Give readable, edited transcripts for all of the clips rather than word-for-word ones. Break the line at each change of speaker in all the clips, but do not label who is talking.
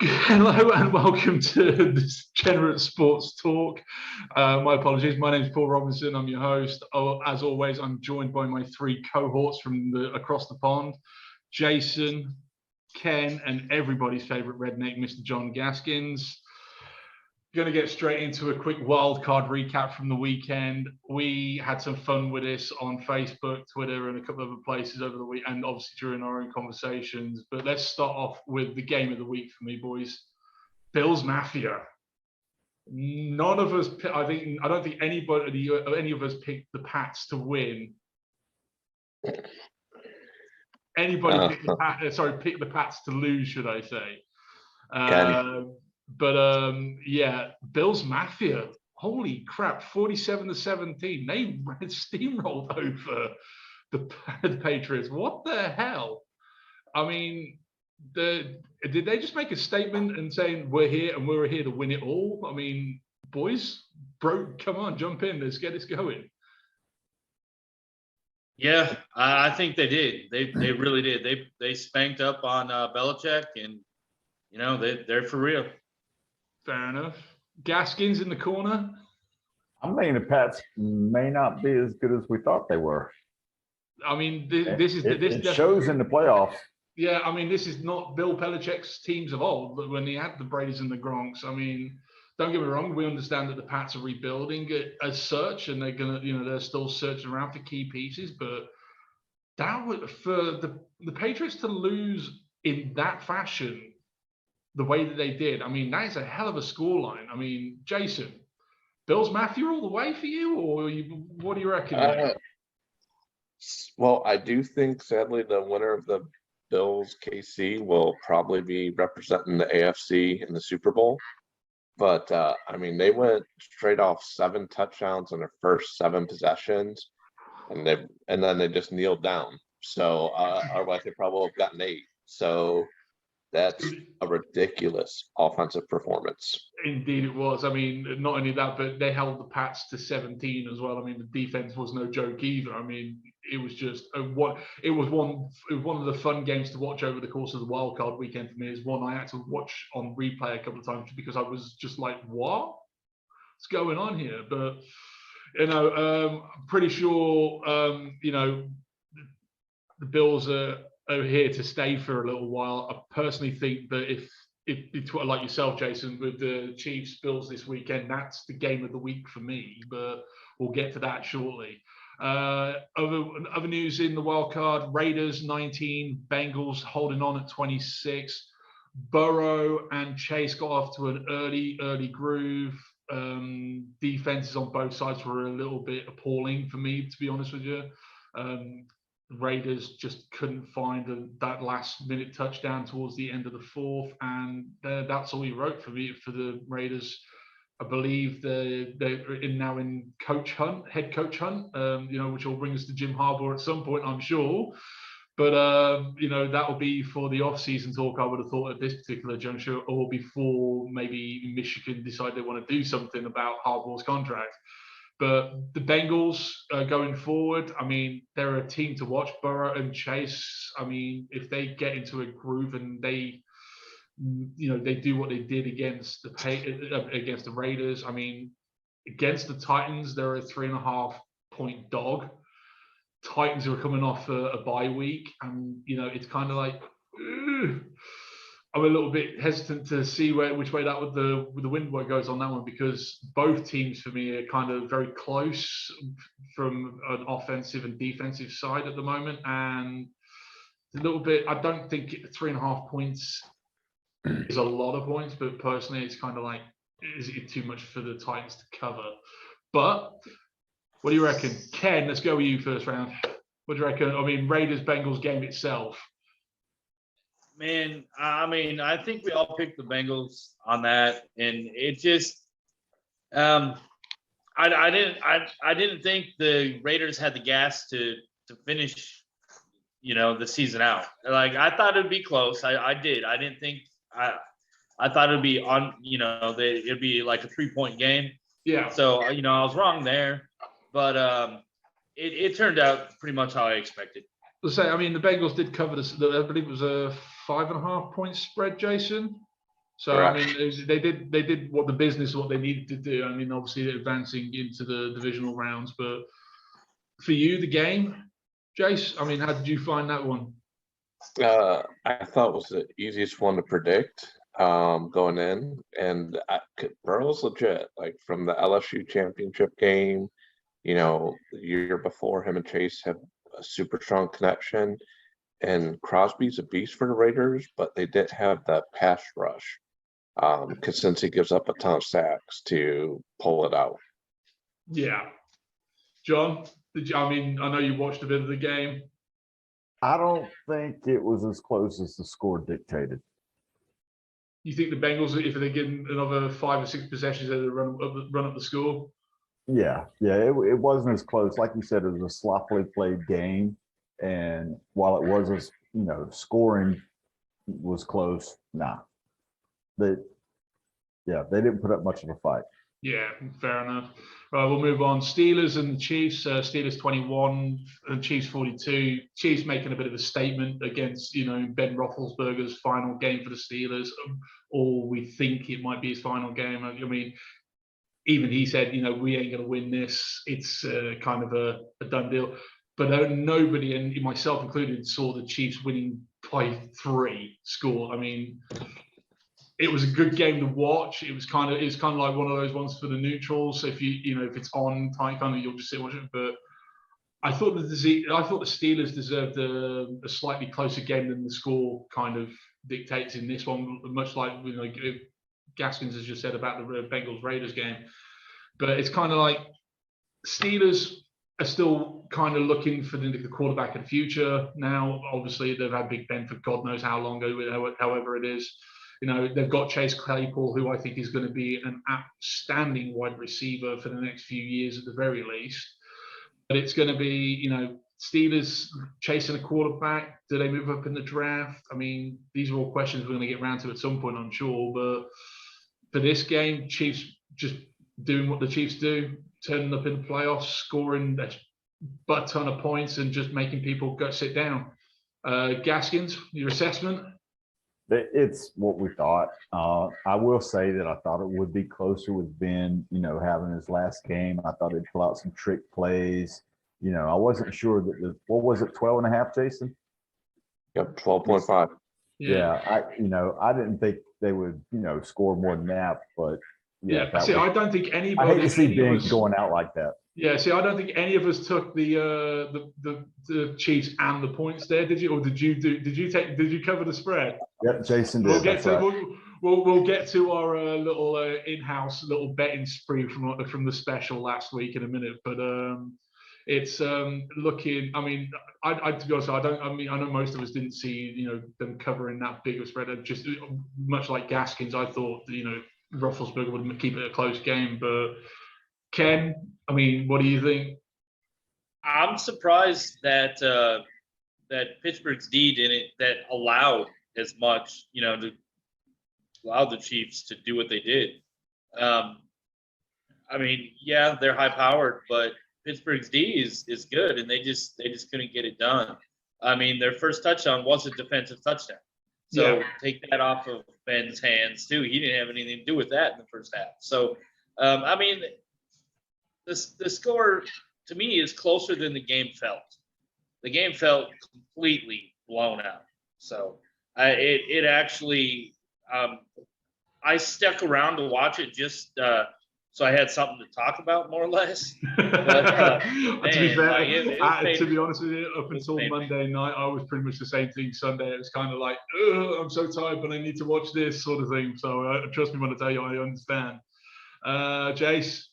Hello and welcome to this Degenerate Sports Talk. My apologies. My name is Paul Robinson. I'm your host. As always, I'm joined by my three cohorts from across the pond: Jason, Ken, and everybody's favorite redneck, Mr. John Gaskins. Going to get straight into a quick wildcard recap from the weekend. We had some fun with this on Facebook, Twitter, and a couple of other places over the week, and obviously during our own conversations. But let's start off with the game of the week for me, boys. Bills Mafia. None of us, I don't think any of us picked the Pats to win. Anybody picked the Pats to lose, should I say? Yeah, Bills Mafia. Holy crap, 47-17. They steamrolled over the Patriots. What the hell? I mean, did they just make a statement and saying we're here and we're here to win it all? I mean, boys, bro, come on, jump in. Let's get this going.
Yeah, I think they did. They really did. They spanked up on Belichick, and they're for real.
Fair enough. Gaskins in the corner.
I'm thinking the Pats may not be as good as we thought they were.
I mean,
it shows in the playoffs.
Yeah, I mean, this is not Bill Belichick's teams of old when he had the Bradys and the Gronks. I mean, don't get me wrong, we understand that the Pats are rebuilding as such, and they're still searching around for key pieces. But that would, for the Patriots to lose in that fashion, the way that they did, I mean, that is a hell of a scoreline. I mean, Jason, Bills Mafia all the way for you, or what do you reckon?
Well, I do think, sadly, the winner of the Bills KC will probably be representing the AFC in the Super Bowl. But, I mean, they went straight off 7 touchdowns in their first 7 possessions, and then they just kneeled down. So, otherwise they probably have gotten 8. So that's a ridiculous offensive performance.
Indeed it was. I mean, not only that, but they held the Pats to 17 as well. I mean, the defense was no joke either. I mean, it was just one of the fun games to watch over the course of the wildcard weekend for me. Is one I had to watch on replay a couple of times because I was just like, what's going on here? But I'm pretty sure the Bills are here to stay for a little while. I personally think that if like yourself, Jason, with the Chiefs Bills this weekend, that's the game of the week for me. But we'll get to that shortly. Other news in the wild card: Raiders 19, Bengals holding on at 26. Burrow and Chase got off to an early groove. Defenses on both sides were a little bit appalling for me, to be honest with you. Raiders just couldn't find that last-minute touchdown towards the end of the fourth, and that's all he wrote for me for the Raiders. I believe they're now in head coach hunt, which will bring us to Jim Harbaugh at some point, I'm sure. But that will be for the off-season talk, I would have thought, at this particular juncture, or before maybe Michigan decide they want to do something about Harbaugh's contract. But the Bengals going forward, I mean, they're a team to watch. Burrow and Chase, I mean, if they get into a groove and they do what they did against the Raiders. I mean, against the Titans, they're a 3.5-point dog. Titans are coming off a bye week, and it's kind of like I'm a little bit hesitant to see which way the wind goes on that one, because both teams for me are kind of very close from an offensive and defensive side at the moment, and a little bit. I don't think 3.5 points is a lot of points, but personally, it's kind of like, is it too much for the Titans to cover? But what do you reckon, Ken? Let's go with you first round. What do you reckon? I mean, Raiders-Bengals game itself.
Man, I mean, I think we all picked the Bengals on that, and it just, I didn't think the Raiders had the gas to finish, the season out. Like, I thought it'd be close. I did. I didn't think I thought it'd be on. It'd be like a 3-point game.
Yeah.
So I was wrong there, but it turned out pretty much how I expected.
I mean, the Bengals did cover this. I believe it was a 5.5-point spread, Jason. So I mean, they did what the business, what they needed to do. I mean, obviously advancing into the divisional rounds, but for you, the game, Jace, I mean, how did you find that one?
I thought it was the easiest one to predict going in, and Burrow's legit. Like from the LSU championship game, the year before, him and Chase have a super strong connection, and Crosby's a beast for the Raiders, but they didn't have that pass rush because since he gives up a ton of sacks to pull it out.
Yeah, John, I mean, I know you watched a bit of the game.
I don't think it was as close as the score dictated.
You think the Bengals, if they get another 5 or 6 possessions, they'll run up the score?
Yeah, it wasn't as close. Like you said, it was a sloppily played game, and while it was, scoring was close. They didn't put up much of a fight.
Yeah, fair enough. Right, we'll move on. Steelers and Chiefs. Steelers 21 and Chiefs 42. Chiefs making a bit of a statement against, Ben Roethlisberger's final game for the Steelers, or we think it might be his final game. I mean, even he said, we ain't going to win this. It's kind of a done deal. But nobody, and myself included, saw the Chiefs winning by 3 score. I mean, it was a good game to watch. It was kind of like one of those ones for the neutrals. So if if it's on time, you'll just sit and watch it. But I thought the Steelers deserved a slightly closer game than the score kind of dictates in this one. Much like Gaskins has just said about the Bengals Raiders game. But it's kind of like Steelers are still kind of looking for the quarterback of the future now. Obviously, they've had Big Ben for God knows how long, however it is. They've got Chase Claypool, who I think is going to be an outstanding wide receiver for the next few years at the very least. But it's going to be, Steelers chasing a quarterback. Do they move up in the draft? I mean, these are all questions we're going to get around to at some point, I'm sure. But for this game, Chiefs just doing what the Chiefs do, turning up in the playoffs, scoring a butt ton of points, and just making people go sit down. Gaskins, your assessment?
It's what we thought. I will say that I thought it would be closer with Ben, having his last game. I thought he'd pull out some trick plays. I wasn't sure that what was it, 12 and a half, Jason?
Yep, 12.5.
Yeah, I didn't think they would, score more than that, but
yeah. See, I don't think anybody.
I hate to see Ben going out like that.
Yeah, see, I don't think any of us took the Chiefs and the points there, did you? Or did you cover the spread?
Yep, Jason did.
We'll get to our little in-house little betting spree from the special last week in a minute, but it's looking. I mean, I to be honest, I know most of us didn't see them covering that big of a spread. Just much like Gaskins, I thought Roethlisberger would keep it a close game, but Ken, I mean, what do you think?
I'm surprised that Pittsburgh's D didn't that allowed as much, to allow the Chiefs to do what they did. I mean, yeah, they're high powered, but Pittsburgh's D is good, and they just couldn't get it done. I mean, their first touchdown was a defensive touchdown. So take that off of Ben's hands too. He didn't have anything to do with that in the first half. So, I mean, the score to me is closer than the game felt. The game felt completely blown out. So it actually, I stuck around to watch it just so I had something to talk about, more or less. But,
to be fair, to be honest with you, up until Monday night, I was pretty much the same thing. Sunday, it was kind of like, I'm so tired, but I need to watch this sort of thing. So trust me when I tell you, I understand. Jace?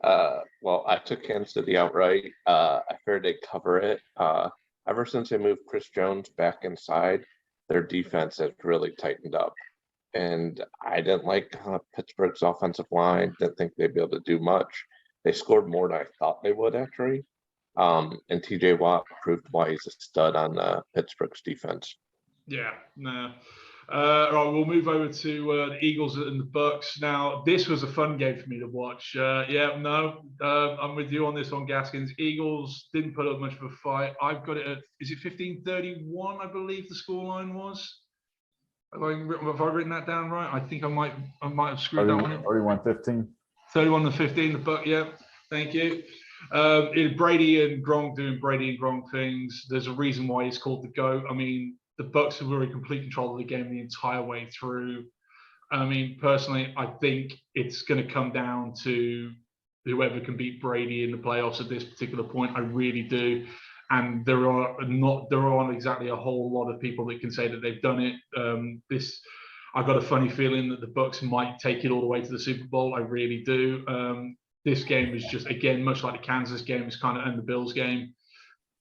Well, I took Kansas City outright. I figured they'd cover it. Ever since they moved Chris Jones back inside, their defense has really tightened up. And I didn't like Pittsburgh's offensive line. Didn't think they'd be able to do much. They scored more than I thought they would, actually. And T.J. Watt proved why he's a stud on Pittsburgh's defense.
Yeah, no. All right, we'll move over to the Eagles and the Bucks. Now, this was a fun game for me to watch. I'm with you on this one, Gaskins. Eagles didn't put up much of a fight. I've got it at, is it 15-31, I believe the scoreline was? Have I written that down right? I think I might have screwed that one up.
31-15.
31-15, the Buck, yeah. Thank you. Brady and Gronk doing Brady and Gronk things. There's a reason why it's called the GOAT. I mean, the Bucks were in complete control of the game the entire way through. I mean, personally, I think it's going to come down to whoever can beat Brady in the playoffs at this particular point. I really do. And there aren't exactly a whole lot of people that can say that they've done it. I've got a funny feeling that the Bucks might take it all the way to the Super Bowl. I really do. This game is just, again, much like the Kansas game, it's kind of, and the Bills game.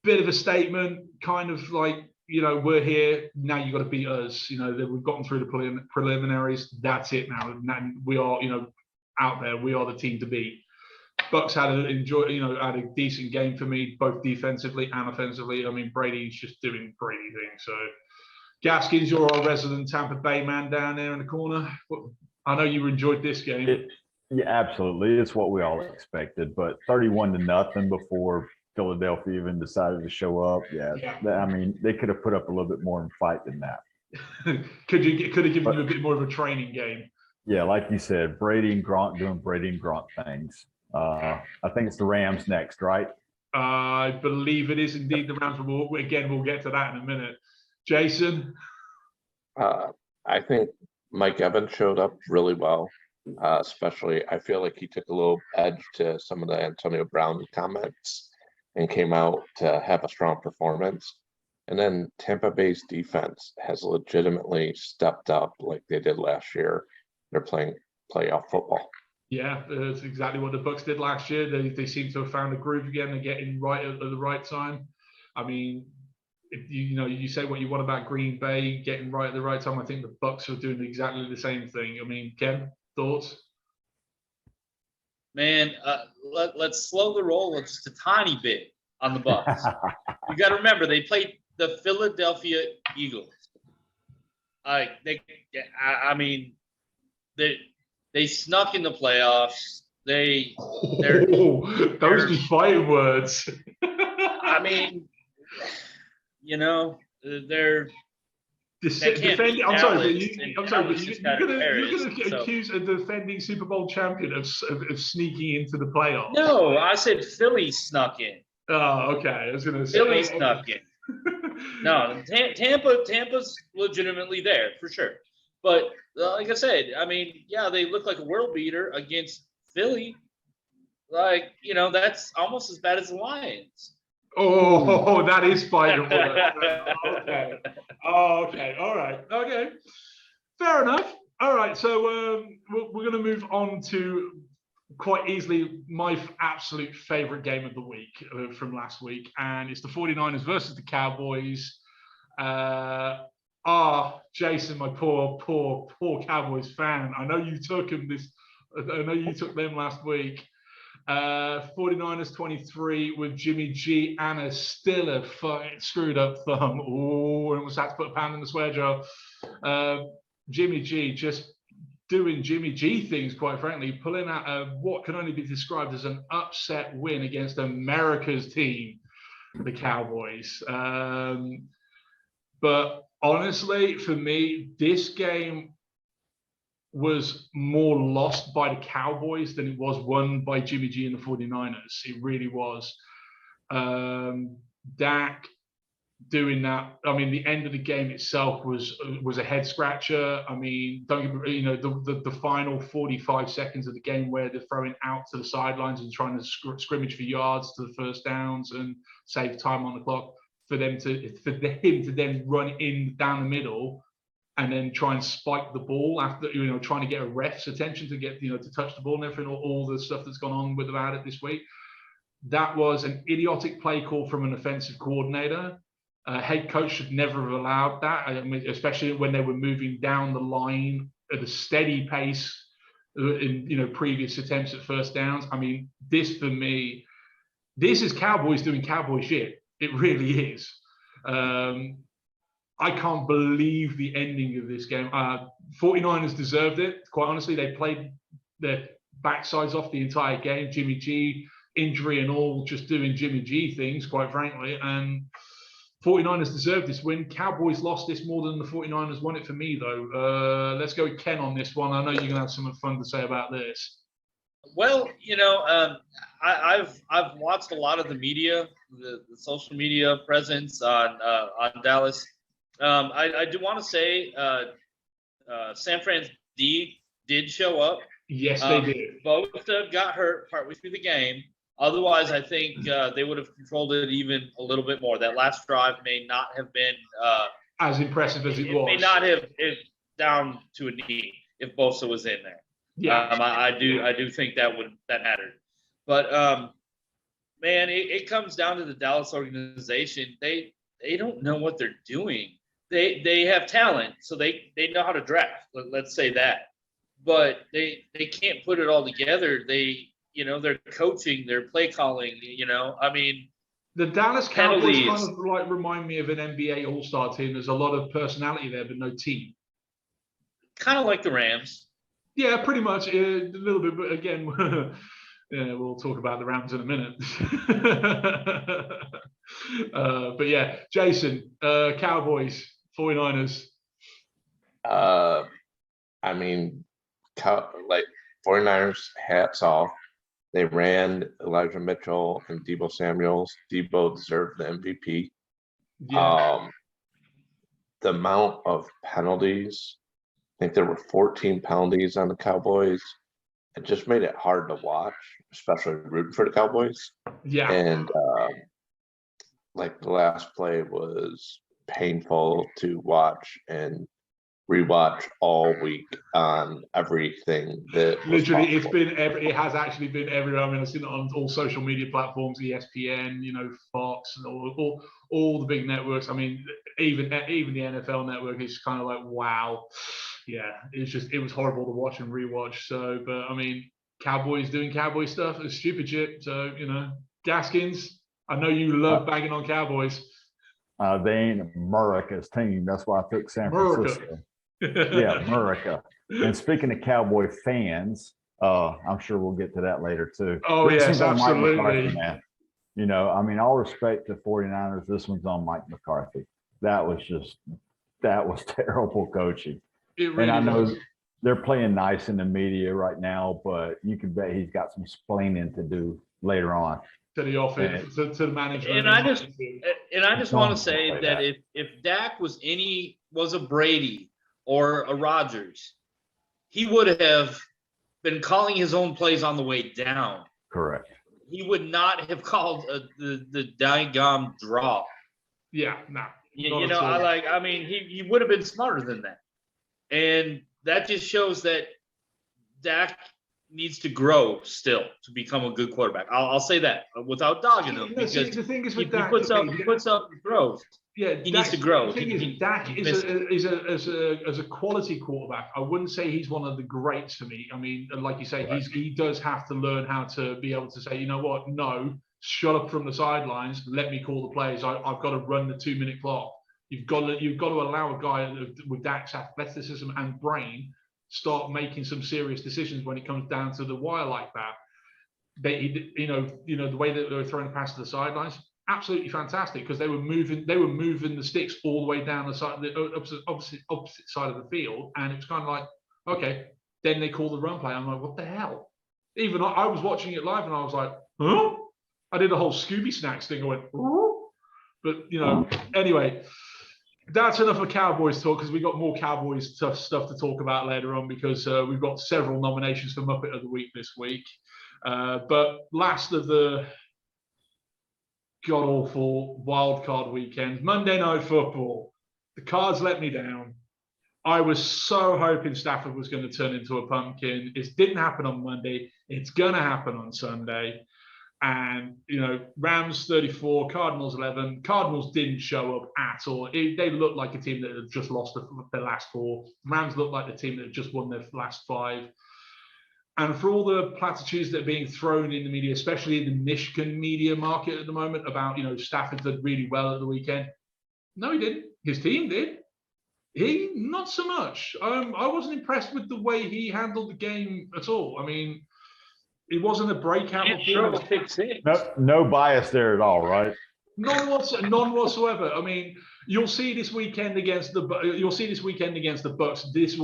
Bit of a statement, kind of like, you know, we're here, now you got to beat us. You know, we've gotten through the preliminaries. That's it now. We are, you know, out there. We are the team to beat. Bucks had a decent game for me, both defensively and offensively. I mean, Brady's just doing Brady things. So, Gaskins, you're our resident Tampa Bay man down there in the corner. I know you enjoyed this game.
Yeah, absolutely. It's what we all expected, but 31-0 before Philadelphia even decided to show up. Yeah. I mean, they could have put up a little bit more in fight than that.
could have given you a bit more of a training game.
Yeah, like you said, Brady and Gronk doing Brady and Gronk things. I think it's the Rams next, right?
I believe it is indeed the Rams. We'll get to that in a minute. Jason?
I think Mike Evans showed up really well. Especially, I feel like he took a little edge to some of the Antonio Brown comments and came out to have a strong performance. And then Tampa Bay's defense has legitimately stepped up like they did last year. They're playing playoff football.
Yeah, that's exactly what the Bucks did last year. They seem to have found a groove again. They're getting right at the right time. I mean, you say what you want about Green Bay getting right at the right time. I think the Bucks are doing exactly the same thing. I mean, Ken, thoughts?
Man, let's slow the roll just a tiny bit on the Bucks. You got to remember they played the Philadelphia Eagles. They snuck in the playoffs.
Those be fighting words.
I mean, you know, they're
defending. I'm sorry, but you're going to
so.
accuse a defending Super Bowl champion of sneaking into the playoffs.
No, I said Philly snuck in.
Oh, okay. I was going to say
Philly snuck in. No, Tampa's legitimately there for sure. But like I said, I mean, yeah, they look like a world beater against Philly. Like, you know, that's almost as bad as the Lions.
Oh, that is fighting. Okay. Okay. All right. Okay. Fair enough. All right. So we're going to move on to quite easily my absolute favorite game of the week from last week. And it's the 49ers versus the Cowboys. Jason, my poor Cowboys fan. I know you took them last week. 49ers 23 with Jimmy G and a still a fucking screwed up thumb. Oh, almost had to put a pound in the swear jar. Jimmy G just doing Jimmy G things, quite frankly, pulling out what can only be described as an upset win against America's team, the Cowboys. But honestly, for me, this game was more lost by the Cowboys than it was won by Jimmy G and the 49ers. It really was. Dak doing that. I mean, the end of the game itself was a head scratcher. I mean, the final 45 seconds of the game where they're throwing out to the sidelines and trying to scrimmage for yards to the first downs and save time on the clock for him to then run in down the middle and then try and spike the ball after, trying to get a ref's attention to get, to touch the ball and everything, all the stuff that's gone on about it this week. That was an idiotic play call from an offensive coordinator. Head coach should never have allowed that, I mean, especially when they were moving down the line at a steady pace in, previous attempts at first downs. I mean, this for me, this is Cowboys doing Cowboy shit. It really is. I can't believe the ending of this game. 49ers deserved it. Quite honestly, they played their backsides off the entire game. Jimmy G, injury and all, just doing Jimmy G things, quite frankly. And 49ers deserved this win. Cowboys lost this more than the 49ers won it for me, though. Let's go with Ken on this one. I know you're going to have some fun to say about this.
Well, I've watched a lot of the media, the social media presence on Dallas. I do want to say San Fran's D did show up.
Yes, they did.
Bosa got hurt partway through the game. Otherwise, I think they would have controlled it even a little bit more. That last drive may not have been
as impressive as it was.
It may not have down to a knee if Bosa was in there.
Yeah,
I do think that mattered. But man, it comes down to the Dallas organization. They don't know what they're doing. They have talent, so they know how to draft. Let's say that. But they can't put it all together. They're coaching, they're play calling. I mean,
the Dallas Cowboys
penalties.
kind of like remind me of an NBA All-Star team. There's a lot of personality there, but no team.
Kind of like the Rams.
Yeah, pretty much a little bit. But again, yeah, we'll talk about the Rams in a minute. But yeah, Jason, Cowboys, 49ers.
I mean, 49ers, hats off. They ran Elijah Mitchell and Deebo Samuels. Deebo deserved the MVP.
Yeah.
The amount of penalties, I think there were 14 penalties on the Cowboys. It just made it hard to watch, especially rooting for the Cowboys.
Yeah.
And the last play was painful to watch and rewatch all week on everything that
literally it has actually been everywhere. I mean, I've seen it on all social media platforms, ESPN, Fox, and all the big networks. I mean, even the NFL network is kind of like, wow. Yeah, it was horrible to watch and rewatch. So, but I mean, Cowboys doing Cowboy stuff is stupid shit. So, Gaskins, I know you love bagging on Cowboys.
They ain't America's team. That's why I took San Francisco. Yeah, America. And speaking of Cowboy fans, I'm sure we'll get to that later too.
Oh,
This
yes,
one's on Mike
absolutely.
McCarthy, man. I mean, all respect to 49ers. This one's on Mike McCarthy. That was terrible coaching.
It really
And I know
was.
they're playing nice in the media right now, but you can bet he's got some explaining to do later on.
To the offense, to the management.
And I just want to say that if Dak was a Brady or a Rodgers, he would have been calling his own plays on the way down.
Correct.
He would not have called the daggum draw.
Yeah, no.
He would have been smarter than that. And that just shows that Dak needs to grow still to become a good quarterback. I'll say that without dogging him, because
the thing is with
he
Dak,
puts up throws.
Yeah,
he needs to grow.
The thing is, Dak is a quality quarterback. I wouldn't say he's one of the greats for me. I mean, like you say,
Right.
he does have to learn how to be able to say, you know what, no, shut up from the sidelines. Let me call the plays. I've got to run the 2-minute clock. You've got to allow a guy with Dak's athleticism and brain start making some serious decisions when it comes down to the wire like that. The way that they were throwing the pass to the sidelines, absolutely fantastic, because they were moving the sticks all the way down the side, the opposite side of the field, and it's kind of like, okay, then they call the run play. I'm like, what the hell? Even I was watching it live and I was like, huh? I did a whole Scooby Snacks thing. I went, huh? But anyway. That's enough of Cowboys talk, because we've got more Cowboys stuff to talk about later on, because we've got several nominations for Muppet of the Week this week. But last of the god-awful wildcard weekend, Monday Night Football. The Cards let me down. I was so hoping Stafford was going to turn into a pumpkin. It didn't happen on Monday. It's going to happen on Sunday. And, Rams 34, Cardinals 11. Cardinals didn't show up at all. They looked like a team that had just lost their last 4. Rams looked like the team that had just won their last 5. And for all the platitudes that are being thrown in the media, especially in the Michigan media market at the moment, about, Stafford did really well at the weekend. No, he didn't. His team did. He, not so much. I wasn't impressed with the way he handled the game at all. I mean, it wasn't a breakout performance.
No bias there at all, right?
None whatsoever. I mean, you'll see this weekend against the Bucks. This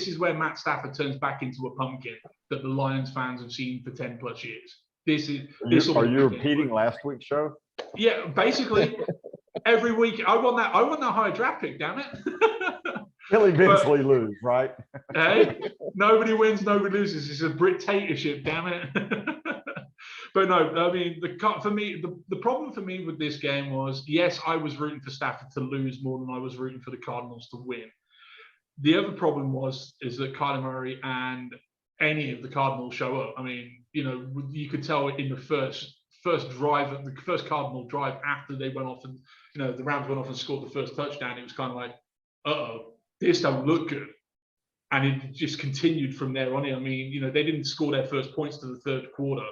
is where Matt Stafford turns back into a pumpkin that the Lions fans have seen for 10 plus years.
Are you repeating last week's show?
Yeah, basically every week. I want that high draft pick. Damn it!
He'll eventually lose, right?
Hey, nobody wins, nobody loses. It's a dictatorship. Damn it! But no, I mean, the problem for me with this game was, yes, I was rooting for Stafford to lose more than I was rooting for the Cardinals to win. The other problem is that Kyler Murray and any of the Cardinals show up. I mean, you could tell in the first drive, the first Cardinal drive after they went off and, the Rams went off and scored the first touchdown. It was kind of like, this don't look good. And it just continued from there on. I mean, they didn't score their first points to the third quarter.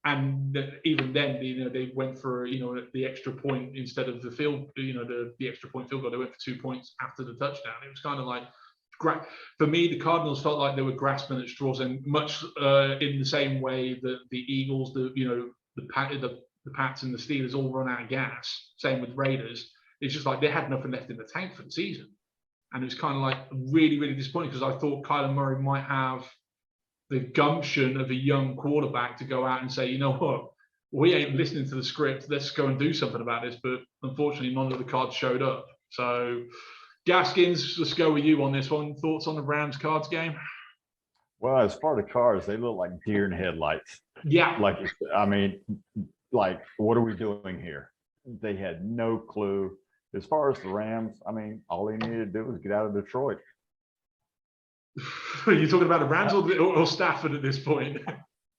And even then, they went for the extra point instead of the the extra point field goal. They went for 2 points after the touchdown. It was kind of like, for me, the Cardinals felt like they were grasping at straws, and much in the same way that the Eagles, the Pats and the Steelers all run out of gas. Same with Raiders. It's just like they had nothing left in the tank for the season, and it was kind of like really, really disappointing because I thought Kyler Murray might have the gumption of a young quarterback to go out and say, you know what, we ain't listening to the script. Let's go and do something about this. But unfortunately, none of the cards showed up. So, Gaskins, let's go with you on this one. Thoughts on the Rams Cards game?
Well, as far as the Cards, they look like deer in headlights.
Yeah.
What are we doing here? They had no clue. As far as the Rams, I mean, all they needed to do was get out of Detroit.
Are you talking about the Rams or Stafford at this point?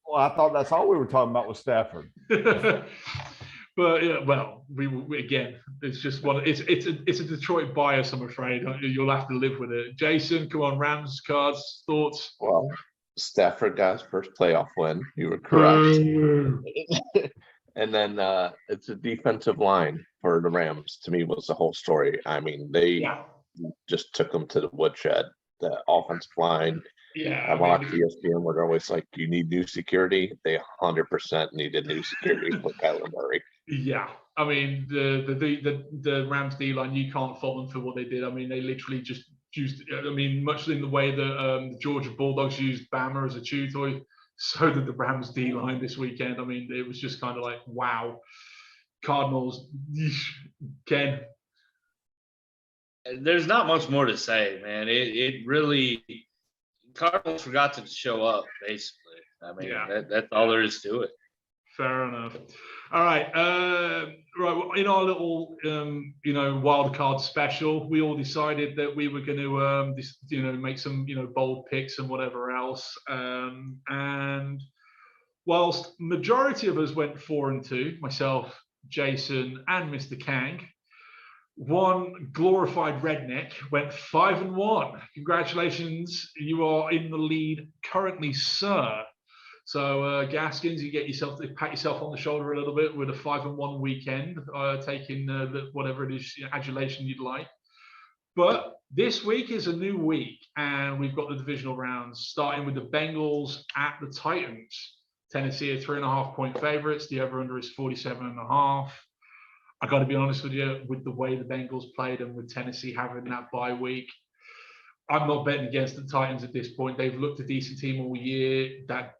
Well, I thought that's all we were talking about was Stafford.
But yeah, well, we again, it's just it's a Detroit bias, I'm afraid. You'll have to live with it. Jason, come on, Rams Cards, thoughts?
Well, Stafford got his first playoff win. You were correct. And then it's a defensive line for the Rams. To me, was the whole story. I mean, they just took them to the woodshed. The offensive line.
Yeah,
I watched ESPN where they're always like, "You need new security." They 100% needed new security with Kyler Murray.
Yeah, I mean the Rams D line, you can't fault them for what they did. I mean, they literally just used. I mean, much in the way that the Georgia Bulldogs used Bama as a chew toy, so did the Rams D line this weekend. I mean, it was just kind of like, wow. Cardinals, Ken.
There's not much more to say, man. It really, Cardinals forgot to show up, basically. I mean, that's all there is to it.
Fair enough. All right. Right. In our little, wild card special, we all decided that we were going to, make some, bold picks and whatever else. And whilst majority of us went 4-2, myself, Jason, and Mr. Kang, one glorified redneck went 5-1. Congratulations, you are in the lead currently, sir. So Gaskins, you pat yourself on the shoulder a little bit with a 5-1 weekend, taking whatever it is adulation you'd like. But this week is a new week, and we've got the divisional rounds starting with the Bengals at the Titans. Tennessee are 3.5-point favorites. The over/under is 47.5. I got to be honest with you, with the way the Bengals played and with Tennessee having that bye week, I'm not betting against the Titans at this point. They've looked a decent team all year. That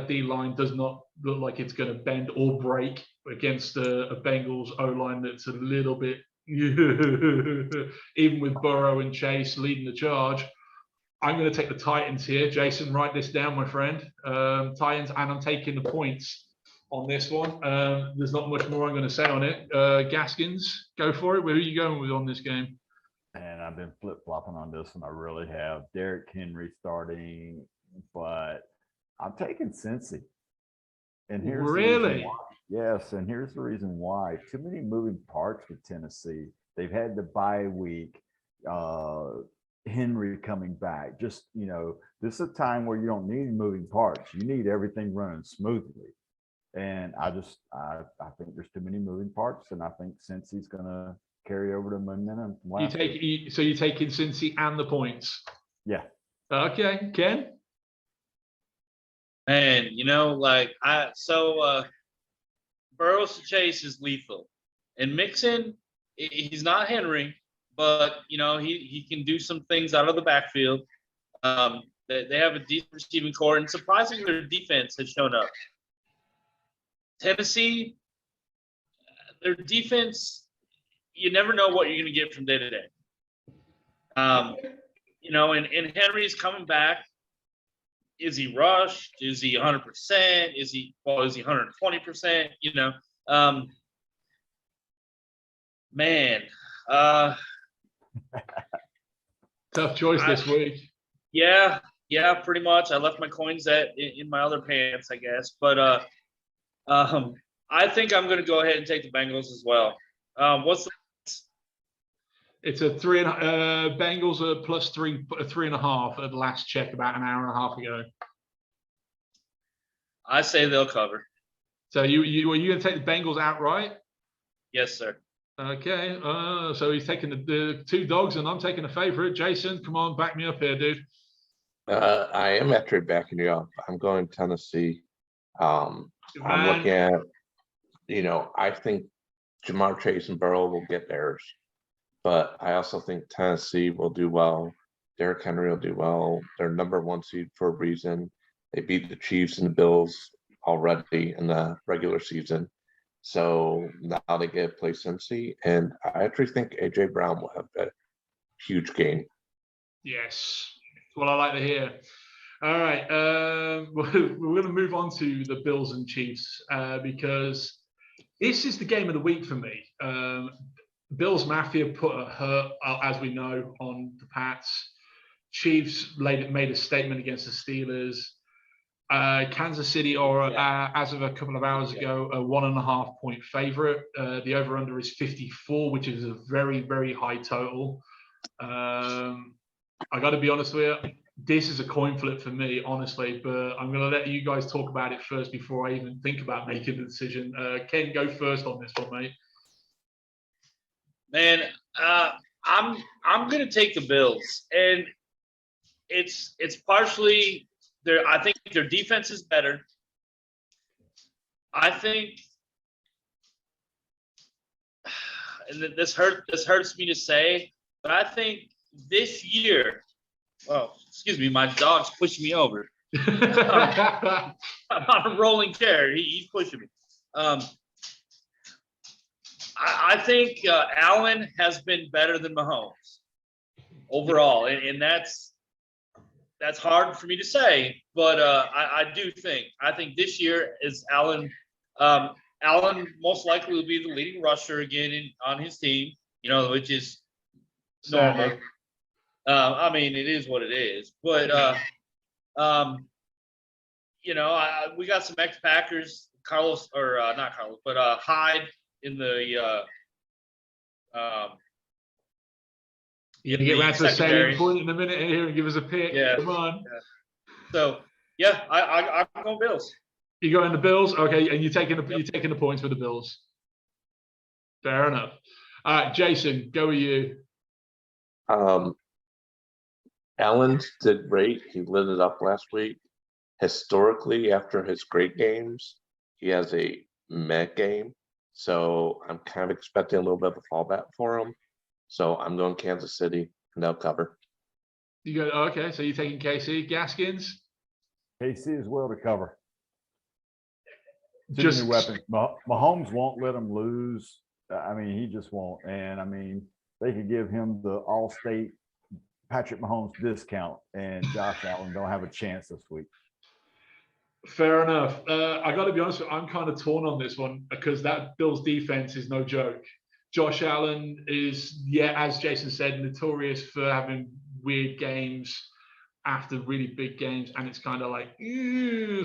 D line does not look like it's going to bend or break against a Bengals O line that's a little bit, even with Burrow and Chase leading the charge. I'm going to take the Titans here. Jason, write this down, my friend. Titans, and I'm taking the points on this one. There's not much more I'm going to say on it. Gaskins, go for it. Where are you going with on this game?
And I've been flip-flopping on this one. I really have. Derrick Henry starting, but I'm taking Cincy. And here's
really?
The reason why. Yes, and here's the reason why. Too many moving parts with Tennessee. They've had the bye week. Henry coming back. Just, this is a time where you don't need moving parts. You need everything running smoothly. And I think there's too many moving parts, and I think Cincy's going to carry over the momentum.
So you're taking Cincy and the points?
Yeah.
Okay, Ken?
Man, Burrows to Chase is lethal. And Mixon, he's not Henry, but he can do some things out of the backfield. They have a decent receiving core, and surprisingly, their defense has shown up. Tennessee, their defense, you never know what you're going to get from day to day. And Henry's coming back. Is he rushed? Is he 100%? Is he 120%? Man,
tough choice this week.
Yeah, pretty much. I left my coins in my other pants, I guess. But I think I'm going to go ahead and take the Bengals as well. What's the?
It's a Bengals are plus 3.5 at the last check about an hour and a half ago.
I say they'll cover.
So are you going to take the Bengals outright?
Yes, sir.
Okay. So he's taking the two dogs, and I'm taking a favorite. Jason, come on, back me up here, dude.
I am actually backing you up. I'm going Tennessee. I'm looking at, I think Jamar Chase and Burrow will get theirs, but I also think Tennessee will do well. Derrick Henry will do well. They're number 1 seed for a reason. They beat the Chiefs and the Bills already in the regular season. So now they get to play Cincy, and I actually think A.J. Brown will have a huge game.
Yes. Well, I like to hear. All right. We're going to move on to the Bills and Chiefs because this is the game of the week for me. Bills Mafia put a hurt, as we know, on the Pats. Chiefs made a statement against the Steelers. Kansas City as of a couple of hours ago, a 1.5 point favorite. The over-under is 54, which is a very, very high total. I got to be honest with you, this is a coin flip for me, honestly, but I'm going to let you guys talk about it first before I even think about making a decision. Ken, go first on this one, mate.
Man, I'm going to take the Bills, and it's partially I think their defense is better. I think, and this hurts me to say, but I think this year, excuse me, my dog's pushing me over. I'm on a rolling chair. He's pushing me. I think Allen has been better than Mahomes overall, and that's hard for me to say, but I think this year is Allen. Allen most likely will be the leading rusher again on his team, which is normal. I mean, it is what it is, but we got some ex-Packers, not Carlos, but Hyde in the
You're going to get around to the salient point in a minute here and give us a pick.
Yeah.
Come on.
Yeah. So, yeah, I'm going Bills.
You going the Bills? Okay, and you're taking the points for the Bills. Fair enough. All right, Jason, go with you.
Allen did great. He lit it up last week. Historically, after his great games, he has a meh game. So I'm kind of expecting a little bit of a fallback for him. So I'm going Kansas City, and they'll cover.
You go, okay, so you're taking KC. Gaskins?
KC as well to cover. Too many weapons. Mahomes won't let them lose. I mean, he just won't. And, I mean, they could give him the all-state Patrick Mahomes discount, and Josh Allen don't have a chance this week.
Fair enough. I got to be honest with you, I'm kind of torn on this one because that Bills defense is no joke. Josh Allen is, as Jason said, notorious for having weird games after really big games, and it's kind of like,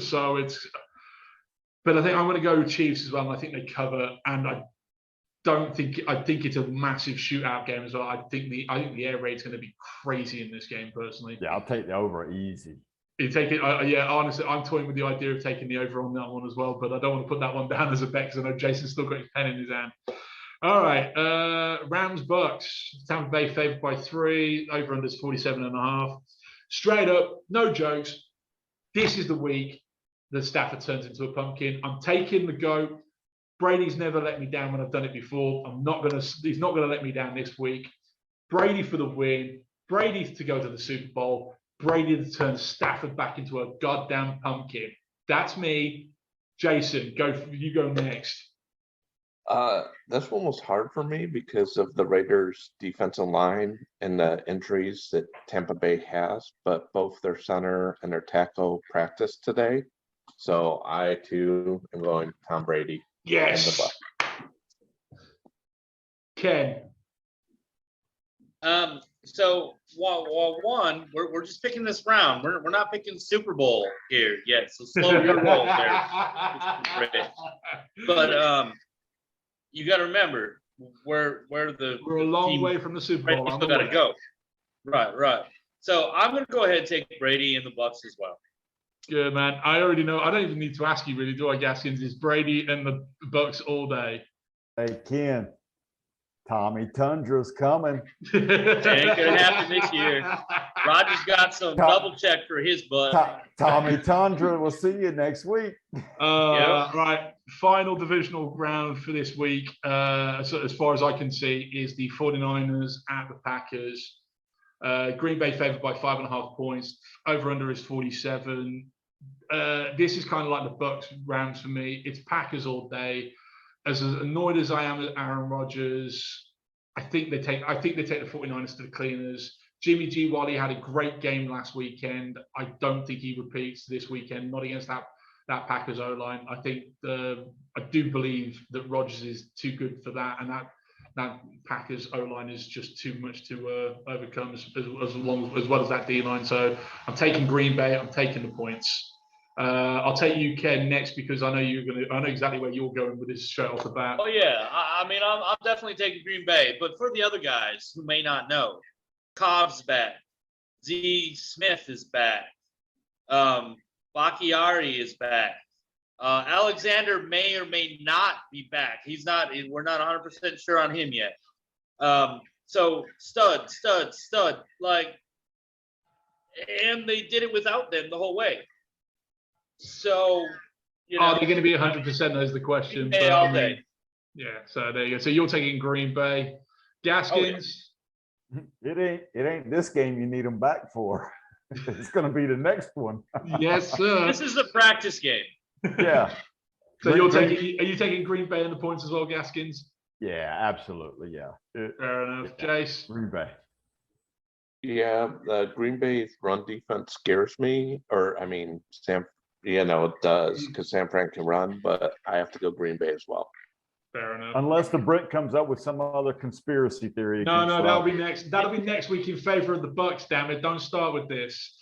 so it's. But I think I'm going to go Chiefs as well, and I think they cover. And I think it's a massive shootout game as well. I think the air raid's going to be crazy in this game, personally.
Yeah, I'll take the over easy.
You take it, honestly, I'm toying with the idea of taking the over on that one as well, but I don't want to put that one down as a bet because I know Jason's still got his pen in his hand. All right, Rams Bucks. Tampa Bay favored by 3. Over under is 47.5. Straight up, no jokes. This is the week that Stafford turns into a pumpkin. I'm taking the GOAT. Brady's never let me down when I've done it before. He's not gonna let me down this week. Brady for the win. Brady to go to the Super Bowl. Brady to turn Stafford back into a goddamn pumpkin. That's me. Jason, you go next.
This one was hard for me because of the Raiders' defensive line and the injuries that Tampa Bay has, but both their center and their tackle practiced today. So I too am going Tom Brady.
Yes.
And the Bucs.
Ken.
So one, we're just picking this round. We're not picking Super Bowl here yet. So slow your roll there. But you got to remember where
we're a long way from the Super Bowl.
Still got to go. Right. So I'm going to go ahead and take Brady and the Bucs as well.
Good, man. I already know. I don't even need to ask you, really, do I, Gaskins? It's Brady and the Bucs all day.
Hey, Ken, Tommy Tundra's coming.
It ain't going to happen this year. Roger's got some double check for his butt.
Tommy Tundra, we'll see you next week.
Right. Final divisional round for this week, so as far as I can see, is the 49ers at the Packers. Green Bay favored by 5.5 points. Over-under is 47. This is kind of like the Bucs Rams for me. It's Packers all day. As annoyed as I am at Aaron Rodgers, I think they take the 49ers to the cleaners. Jimmy G, while he had a great game last weekend, I don't think he repeats this weekend, not against that Packers O-line. I do believe that Rodgers is too good for that, and that Packers O-line is just too much to overcome as well as that D-line. So I'm taking Green Bay. I'm taking the points. I'll take you, Ken, next, because I know exactly where you're going with this straight off the bat.
Oh yeah, I'm definitely taking Green Bay. But for the other guys who may not know, Cobb's back. Z. Smith is back. Bakhtiari is back. Alexander may or may not be back. We're not 100% sure on him yet. So stud. And they did it without them the whole way. So,
are they going to be 100%? Is the question.
All day.
Yeah. So there you go. So you're taking Green Bay. Gaskins.
Oh, yeah. It ain't this game you need them back for. It's going to be the next one.
Yes, sir.
This is the practice game.
Yeah.
So are you taking Green Bay and the points as well, Gaskins?
Yeah, absolutely. Yeah.
Fair enough. Jace.
Green Bay.
Yeah, Green Bay's run defense scares me. Sam. It does, because San Fran can run, but I have to go Green Bay as well.
Fair enough.
Unless the Brent comes up with some other conspiracy theory.
No, that'll be next. That'll be next week in favor of the Bucs. Damn it! Don't start with this.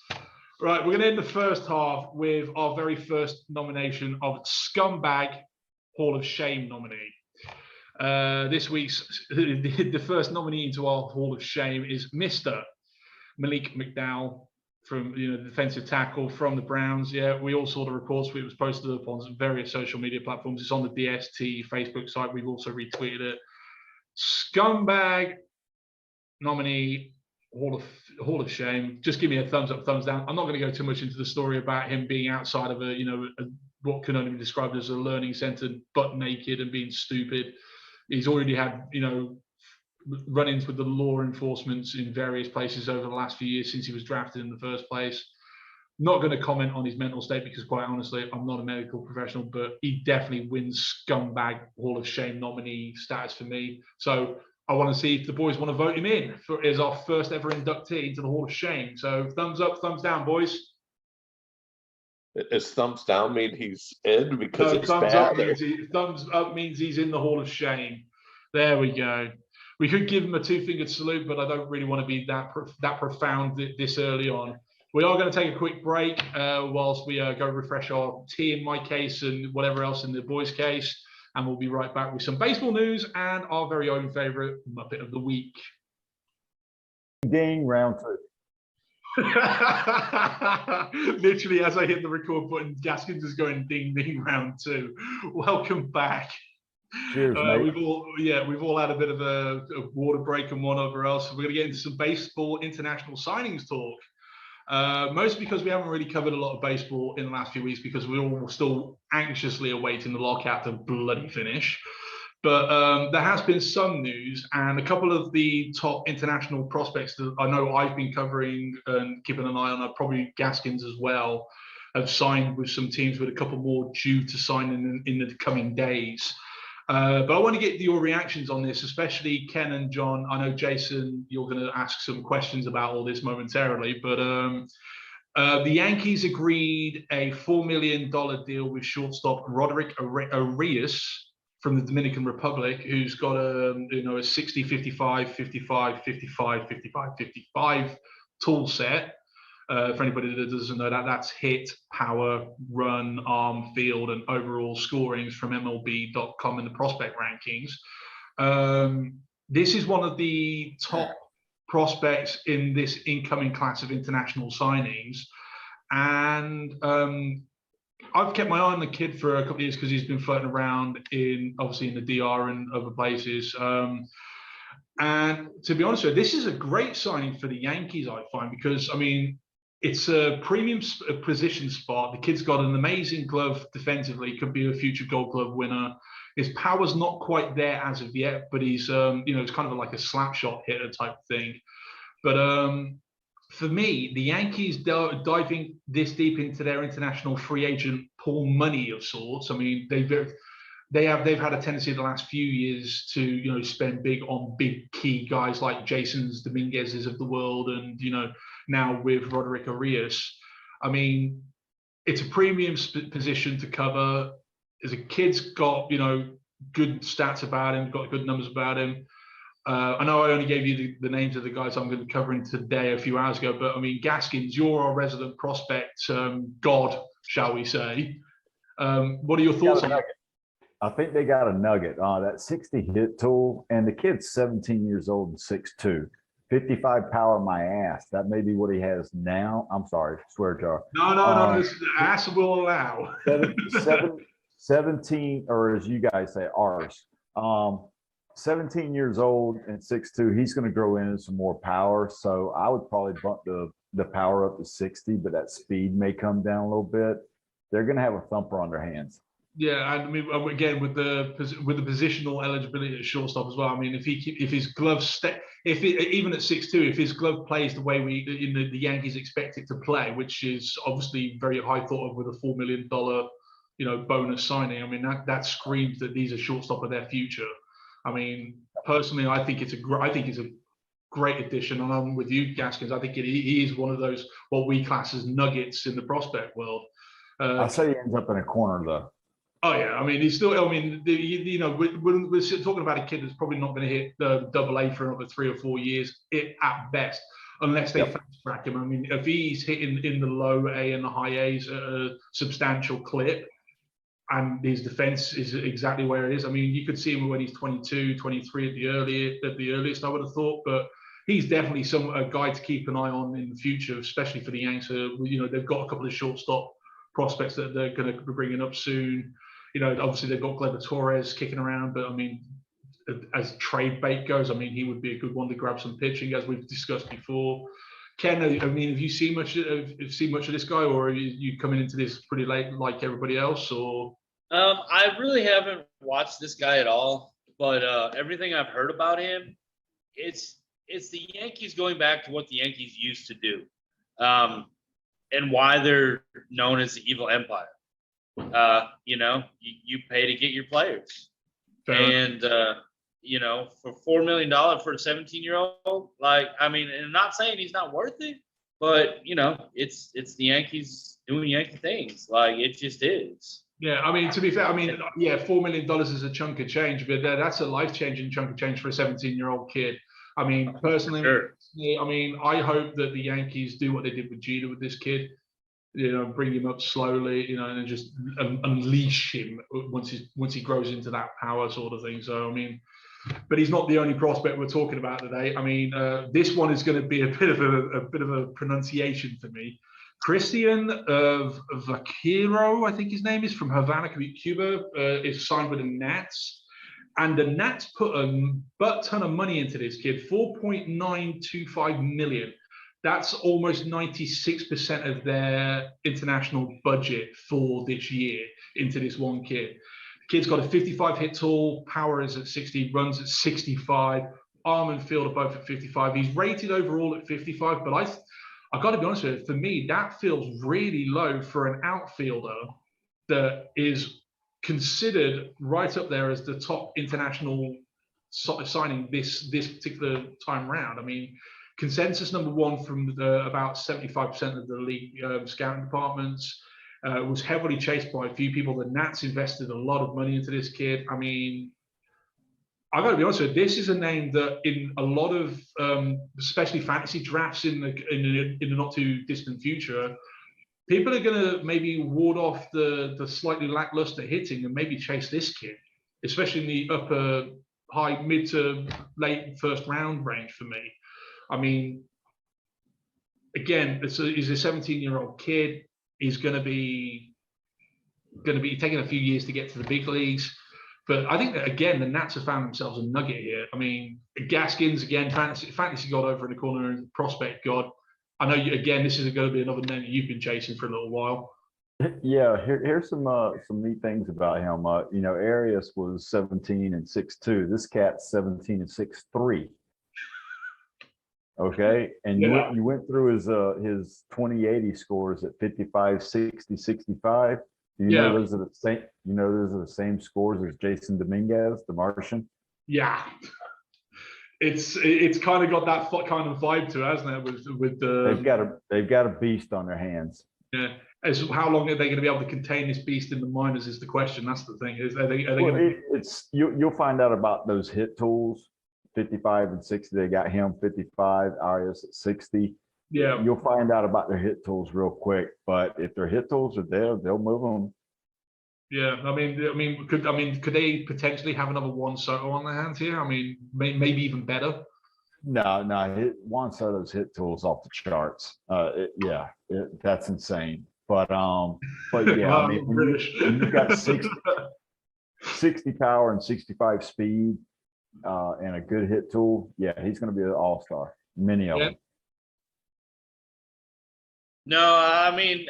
Right, we're going to end the first half with our very first nomination of Scumbag Hall of Shame nominee. This week's the first nominee into our Hall of Shame is Mr. Malik McDowell, from the defensive tackle from the Browns. Yeah, we all saw the reports. It was posted up on various social media platforms. It's on the DST Facebook site. We've also retweeted it. Scumbag nominee, Hall of Shame. Just give me a thumbs up, thumbs down. I'm not going to go too much into the story about him being outside of what can only be described as a learning center, butt naked and being stupid. He's already had run-ins with the law enforcement in various places over the last few years since he was drafted in the first place. Not going to comment on his mental state because, quite honestly, I'm not a medical professional, but he definitely wins Scumbag Hall of Shame nominee status for me. So I want to see if the boys want to vote him in as our first ever inductee into the Hall of Shame. So thumbs up, thumbs down, boys.
Is thumbs down mean he's in because it's
thumbs
bad?
Thumbs up means he's in the Hall of Shame. There we go. We could give him a two-fingered salute, but I don't really want to be that profound this early on. We are going to take a quick break whilst we go refresh our tea in my case and whatever else in the boys' case. And we'll be right back with some baseball news and our very own favorite Muppet of the Week.
Ding, round two.
Literally, as I hit the record button, Gaskins is going ding, ding, round two. Welcome back.
Cheers, mate.
We've all had a bit of a water break and whatever else. So we're going to get into some baseball international signings talk. Mostly because we haven't really covered a lot of baseball in the last few weeks because we're all still anxiously awaiting the lockout to bloody finish. But there has been some news, and a couple of the top international prospects that I know I've been covering and keeping an eye on, probably Gaskins as well, have signed with some teams, with a couple more due to sign in the coming days. But I want to get your reactions on this, especially Ken and John. I know, Jason, you're going to ask some questions about all this momentarily, but the Yankees agreed a $4 million deal with shortstop Roderick Arias from the Dominican Republic, who's got a 60, 55, 55, 55, 55, 55 tool set. For anybody that doesn't know that, that's hit, power, run, arm, field, and overall scorings from MLB.com in the prospect rankings. This is one of the top prospects in this incoming class of international signings. And I've kept my eye on the kid for a couple of years because he's been floating around obviously in the DR and other places. And to be honest with you, this is a great signing for the Yankees, I find, because, I mean, it's a premium position spot. The kid's got an amazing glove defensively, could be a future Gold Glove winner. His power's not quite there as of yet, but he's, it's kind of like a slap shot hitter type thing. But for me, the Yankees diving this deep into their international free agent pool money of sorts. I mean, they've had a tendency the last few years to spend big on big key guys like Jason's Dominguez's of the world, and now with Roderick Arias. I mean, it's a premium position to cover. As a kid's got good stats about him, got good numbers about him. I know I only gave you the names of the guys I'm going to be covering today a few hours ago, but I mean, Gaskins, you're our resident prospect god, shall we say? What are your thoughts on that?
I think they got a nugget. That 60 hit tool, and the kid's 17 years old and 6'2". 55 power my ass. That may be what he has now. I'm sorry, swear jar.
No. Ass will allow.
17, or as you guys say, ours. 17 years old and 6'2". He's going to grow into some more power. So I would probably bump the power up to 60, but that speed may come down a little bit. They're going to have a thumper on their hands.
Yeah, I mean, again, with the positional eligibility at shortstop as well. I mean, if his gloves even at 6'2", if his glove plays the way the Yankees expect it to play, which is obviously very high thought of with a $4 million bonus signing. I mean, that screams that these are shortstop of their future. I mean, personally, I think it's a great addition, and I'm with you, Gaskins. I think he is one of those what we class as nuggets in the prospect world.
I say he ends up in a corner though.
Oh yeah, I mean he's still. I mean, we're talking about a kid that's probably not going to hit AA for another 3 or 4 years, at best, unless they fast track him. I mean, if he's hitting in the low A and the high A's at a substantial clip, and his defense is exactly where it is. I mean, you could see him when he's 22, 23 at the earliest, I would have thought, but he's definitely a guy to keep an eye on in the future, especially for the Yanks. They've got a couple of shortstop prospects that they're going to be bringing up soon. Obviously they've got Gleyber Torres kicking around, but I mean, as trade bait goes, I mean, he would be a good one to grab some pitching, as we've discussed before. Ken, I mean, have you seen much of this guy, or are you coming into this pretty late like everybody else? Or
I really haven't watched this guy at all, but everything I've heard about him, it's the Yankees going back to what the Yankees used to do, and why they're known as the evil empire. You pay to get your players, and for $4 million for a 17-year-old, like, I mean, and I'm not saying he's not worth it, but it's the Yankees doing Yankee things. Like, it just is.
Yeah, I mean, to be fair, I mean, yeah, $4 million is a chunk of change, but that's a life-changing chunk of change for a 17-year-old kid. I mean, personally,
sure.
I mean, I hope that the Yankees do what they did with Jeter with this kid. Bring him up slowly, and just unleash him once he grows into that power sort of thing. So I mean, but he's not the only prospect we're talking about today. I mean, this one is going to be a bit of a pronunciation for me. Christian Vaquero, I think his name is, from Havana, Cuba, is signed with the Nats. And the Nats put a butt ton of money into this kid, $4.925 million. that's almost 96% of their international budget for this year into this one kid. The kid's got a 55 hit tool, power is at 60, runs at 65, arm and field are both at 55. He's rated overall at 55, but I've got to be honest with you, for me, that feels really low for an outfielder that is considered right up there as the top international signing this particular time round. I mean, consensus number one from about 75% of the league scouting departments, was heavily chased by a few people. The Nats invested a lot of money into this kid. I mean, I got to be honest with you, this is a name that in a lot of, especially fantasy drafts in the not too distant future, people are going to maybe ward off the slightly lackluster hitting and maybe chase this kid, especially in the upper high, mid to late first round range for me. I mean, again, he's a 17-year-old kid. He's going to be taking a few years to get to the big leagues. But I think that, again, the Nats have found themselves a nugget here. I mean, Gaskins, again, fantasy god over in the corner, and prospect god. I know, again, this is going to be another name that you've been chasing for a little while.
Yeah, here's some neat things about him. You know, Arias was 17 and 6'2". This cat's 17 and 6'3". Okay, and you went through his 2080 scores at 55, 60, 65. You know those are the same. You know those are the same scores as Jason Dominguez, the Martian.
Yeah, it's kind of got that kind of vibe to it, hasn't it? With the
they've got a beast on their hands.
Yeah, as how long are they going to be able to contain this beast in the minors is the question. That's the thing. Are they
well,
going to...
You'll find out about those hit tools. 55 and 60. They got him 55. Arias at 60.
Yeah,
you'll find out about their hit tools real quick. But if their hit tools are there, they'll move them.
Yeah, I mean, could they potentially have another Juan Soto on their hands here? I mean, maybe even better.
No, Juan Soto's hit tools off the charts. That's insane. But yeah, I mean, when you got 60 power and 65 speed and a good hit tool, yeah, he's going to be an all-star. Many of them.
No, I mean,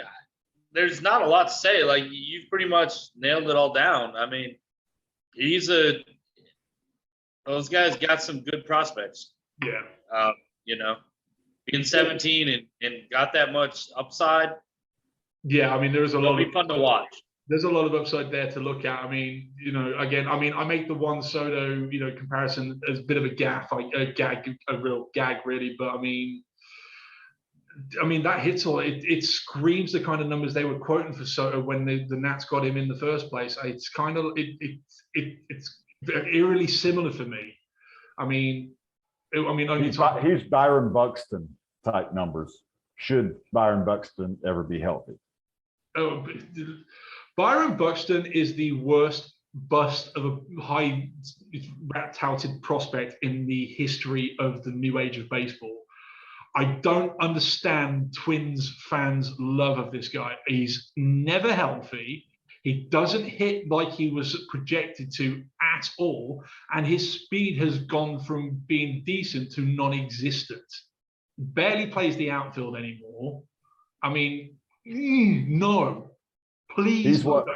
there's not a lot to say. Like, you've pretty much nailed it all down. I mean, those guys got some good prospects.
Yeah.
You know, being 17 and got that much upside.
Yeah, I mean, there's a lot.
It'll be fun to watch.
There's a lot of upside there to look at. I mean, you know, again, I mean, I make the Juan Soto, you know, comparison as a bit of a gaff, like a real gag, really. But I mean, that hit tool, it screams the kind of numbers they were quoting for Soto when the Nats got him in the first place. It's kind of it's eerily similar for me.
He's Byron Buxton type numbers. Should Byron Buxton ever be healthy?
Oh, Byron Buxton is the worst bust of a high touted prospect in the history of the new age of baseball. I don't understand Twins fans' love of this guy. He's never healthy. He doesn't hit like he was projected to at all. And his speed has gone from being decent to non-existent. Barely plays the outfield anymore. I mean, no. Please.
He's what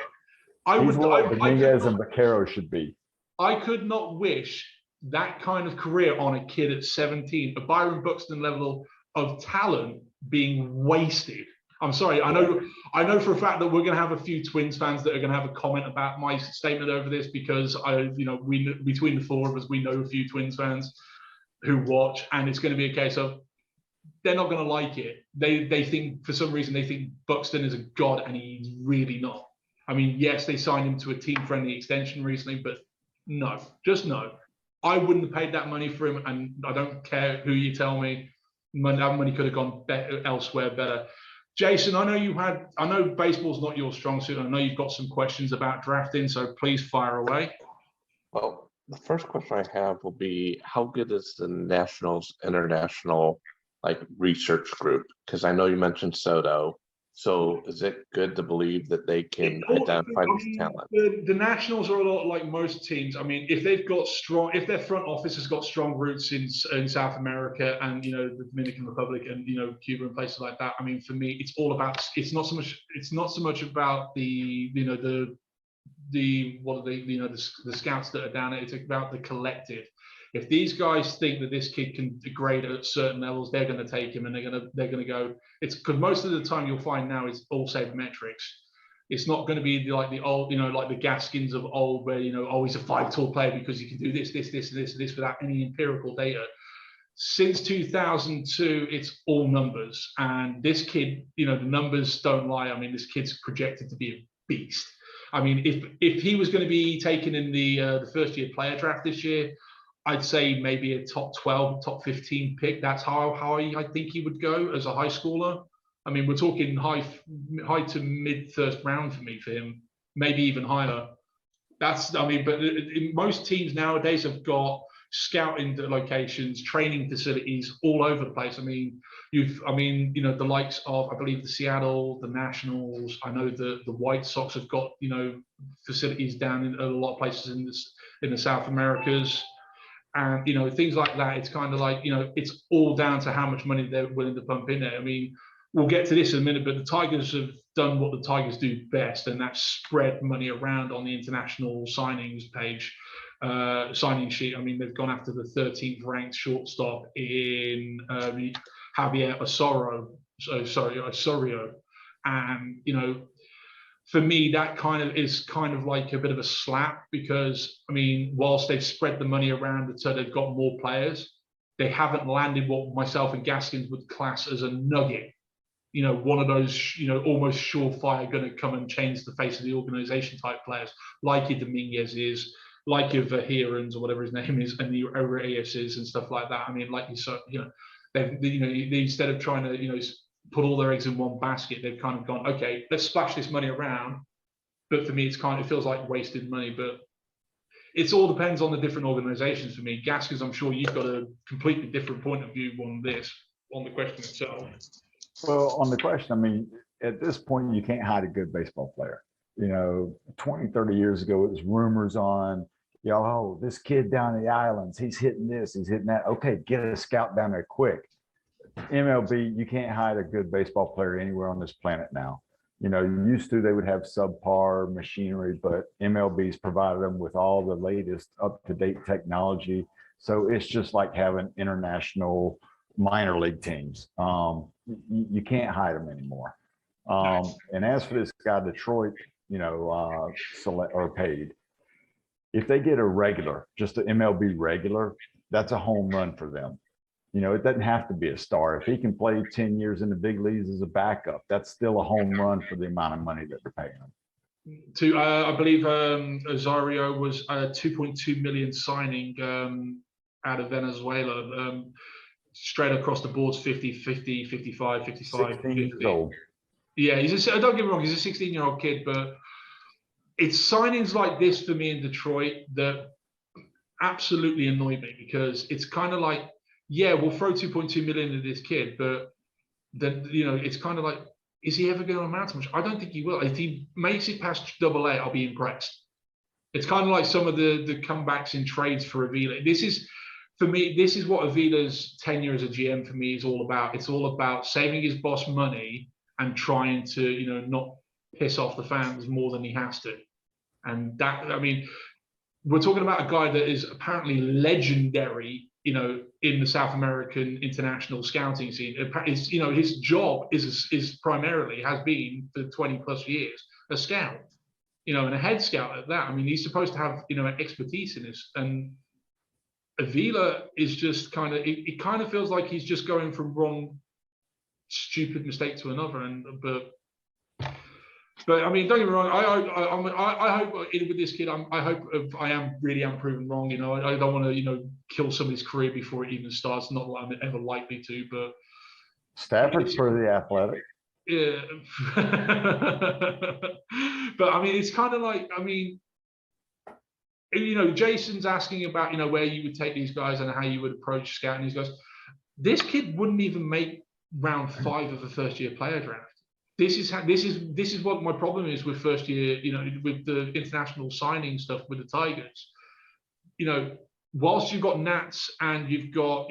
Dominguez and Vaquero should be.
I could not wish that kind of career on a kid at 17, a Byron Buxton level of talent being wasted. I'm sorry. I know for a fact that we're going to have a few Twins fans that are going to have a comment about my statement over this because we between the four of us, we know a few Twins fans who watch, and it's going to be a case of they're not going to like it. They think, for some reason, they think Buxton is a god, and he's really not. I mean, yes, they signed him to a team-friendly extension recently, but no, just no. I wouldn't have paid that money for him, and I don't care who you tell me. That money could have gone elsewhere better. Jason, I know baseball's not your strong suit. I know you've got some questions about drafting, so please fire away.
Well, the first question I have will be, how good is the Nationals international research group? Because I know you mentioned Soto. So is it good to believe that they can identify this talent?
The Nationals are a lot like most teams. I mean, if they've got strong, if their front office has got strong roots in South America and the Dominican Republic and Cuba and places like that. I mean, for me, it's all about. It's not so much about the what are they the scouts that are down there. It's about the collective. If these guys think that this kid can degrade at certain levels, they're going to take him and they're going to go. It's because most of the time you'll find now it's all sabermetrics. It's not going to be like the old, like the Gaskins of old, where oh, he's a 5-tool player because he can do this, without any empirical data. Since 2002, it's all numbers, and this kid, the numbers don't lie. I mean, this kid's projected to be a beast. I mean, if he was going to be taken in the first-year player draft this year, I'd say maybe a top 12, top 15 pick. That's how I think he would go as a high schooler. I mean, we're talking high to mid first round for him, maybe even higher. But most teams nowadays have got scouting locations, training facilities all over the place. I mean, the likes of, I believe, the Seattle, the Nationals. I know the White Sox have got facilities down in a lot of places in the South Americas. And things like that. It's kind of like it's all down to how much money they're willing to pump in there. I mean, we'll get to this in a minute, but the Tigers have done what the Tigers do best, and that's spread money around on the international signings page, signing sheet. I mean, they've gone after the 13th ranked shortstop in Javier Osorio, and for me, that is like a bit of a slap, because I mean, whilst they've spread the money around so they've got more players, they haven't landed what myself and Gaskins would class as a nugget. One of those, almost surefire going to come and change the face of the organization type players, like your Dominguez is, like your Verheerens or whatever his name is, and the Reyes is and stuff like that. I mean, like they instead of trying to put all their eggs in one basket, they've kind of gone, okay, let's splash this money around. But for me, it feels like wasted money. But it all depends on the different organizations for me. Gaskins, I'm sure you've got a completely different point of view on the question itself.
Well, on the question, I mean, at this point, you can't hide a good baseball player. 20, 30 years ago, it was rumors on, oh, this kid down in the islands, he's hitting this, he's hitting that. Okay, get a scout down there quick. MLB, you can't hide a good baseball player anywhere on this planet now. Used to, they would have subpar machinery, but MLB's provided them with all the latest up-to-date technology. So it's just like having international minor league teams. You can't hide them anymore. And as for this guy, Detroit, select or paid, if they get a regular, just an MLB regular, that's a home run for them. It doesn't have to be a star. If he can play 10 years in the big leagues as a backup, that's still a home run for the amount of money that they're paying him.
I believe Osorio was a 2.2 million signing out of Venezuela. Straight across the boards, 50, 50, 55, 55,
16 years old.
Yeah, don't get me wrong, he's a 16-year-old kid, but it's signings like this for me in Detroit that absolutely annoy me, because it's kind of like, yeah, we'll throw 2.2 million into this kid, but then it's kind of like, is he ever going to amount to much? I don't think he will. If he makes it past AA, I'll be impressed. It's kind of like some of the comebacks in trades for Avila. For me, this is what Avila's tenure as a GM for me is all about. It's all about saving his boss money and trying to, not piss off the fans more than he has to. And that, I mean, we're talking about a guy that is apparently legendary, in the South American international scouting scene. His job is primarily has been for 20 plus years a scout, and a head scout at that. I mean, he's supposed to have, expertise in this. And Avila is just kind of, it kind of feels like he's just going from one stupid mistake to another. But I mean, don't get me wrong. I hope with this kid, I am really proven wrong. I don't want to kill somebody's career before it even starts. Not that I'm ever likely to, but
Stafford's for the Athletic.
Yeah. But I mean, it's kind of like, I mean, Jason's asking about where you would take these guys and how you would approach scouting these guys. This kid wouldn't even make round 5 of a first-year player draft. this is what my problem is with first year, with the international signing stuff with the Tigers. Whilst you've got Nats and you've got,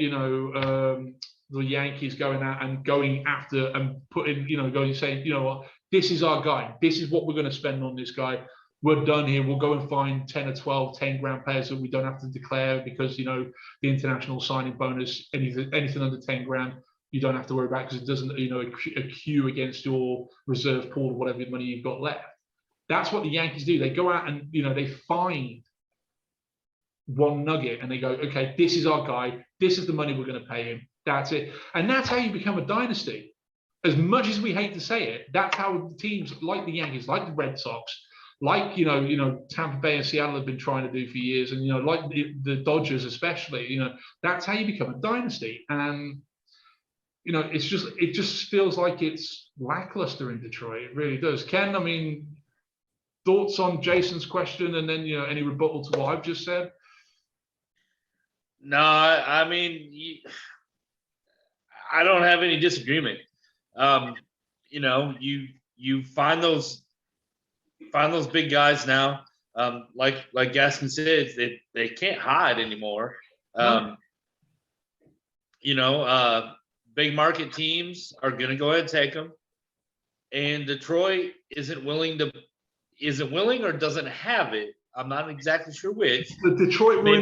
the Yankees going out and going after and putting, going and saying, you know what, this is our guy. This is what we're going to spend on this guy. We're done here. We'll go and find 10 or 12 10 grand players that we don't have to declare because, the international signing bonus, anything under 10 grand, you don't have to worry about because it doesn't, accrue against your reserve pool or whatever money you've got left. That's what the Yankees do. They go out and, they find one nugget and they go, okay, this is our guy. This is the money we're going to pay him. That's it. And that's how you become a dynasty. As much as we hate to say it, that's how teams like the Yankees, like the Red Sox, like, Tampa Bay and Seattle have been trying to do for years. And, like the Dodgers especially, that's how you become a dynasty. And, it just feels like it's lackluster in Detroit. It really does. Ken, I mean, thoughts on Jason's question and then, any rebuttal to what I've just said?
No, I mean, I don't have any disagreement. You find those big guys now. Like Gaston said, they can't hide anymore. Big market teams are going to go ahead and take them, and Detroit isn't willing or doesn't have it. I'm not exactly sure which.
The Detroit were in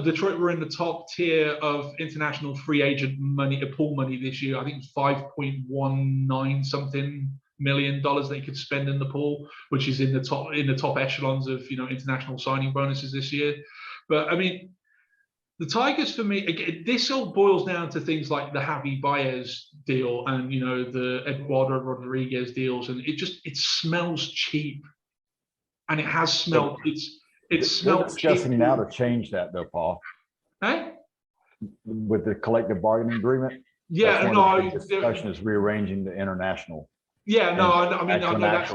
Detroit were in the top tier of international free agent money, pool money this year. I think it's $5.19 something million they could spend in the pool, which is in the top echelons of international signing bonuses this year. But I mean, the Tigers, for me, again, this all boils down to things like the Javi Baez deal and the Eduardo Rodriguez deals, and it smells cheap. And it has smelled. It's smelled.
They're discussing now to change that, though, Paul.
Hey?
With the collective bargaining agreement.
Yeah,
the discussion is rearranging the international.
Yeah, no, I mean, I know that's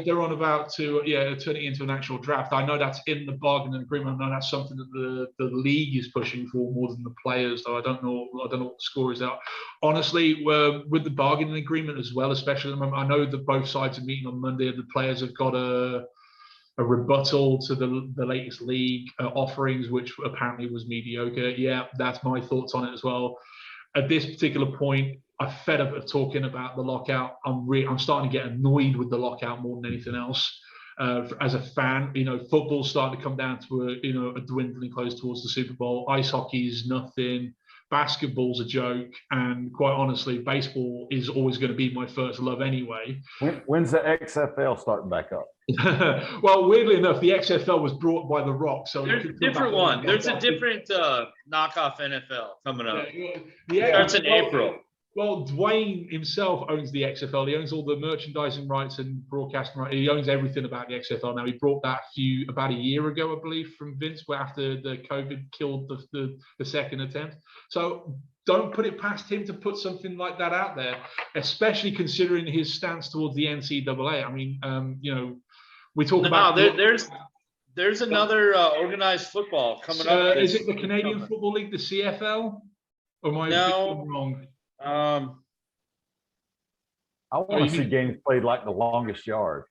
they're on about turning into an actual draft. I know that's in the bargaining agreement. I know that's something that the league is pushing for more than the players. Though I don't know what the score is out. Honestly, with the bargaining agreement as well, especially at the moment, I know that both sides are meeting on Monday. The players have got a rebuttal to the latest league offerings, which apparently was mediocre. Yeah, that's my thoughts on it as well. At this particular point, I'm fed up of talking about the lockout. I'm starting to get annoyed with the lockout more than anything else. As a fan, football's starting to come down to a dwindling close towards the Super Bowl. Ice hockey is nothing. Basketball's a joke, and quite honestly, baseball is always going to be my first love anyway.
When's the XFL starting back up?
Well, weirdly enough, the XFL was brought by The Rock, so
there's a different one. There's a different knockoff NFL coming up.
Yeah,
starts in April.
Well, Dwayne himself owns the XFL. He owns all the merchandising rights and broadcasting rights. He owns everything about the XFL now. He brought that about a year ago, I believe, from Vince, where after the COVID killed the second attempt. So don't put it past him to put something like that out there, especially considering his stance towards the NCAA. I mean, we talk about
there's another organized football coming up.
Is it the Canadian Football League, the CFL? Or am I wrong?
I want to see games played like the longest yard.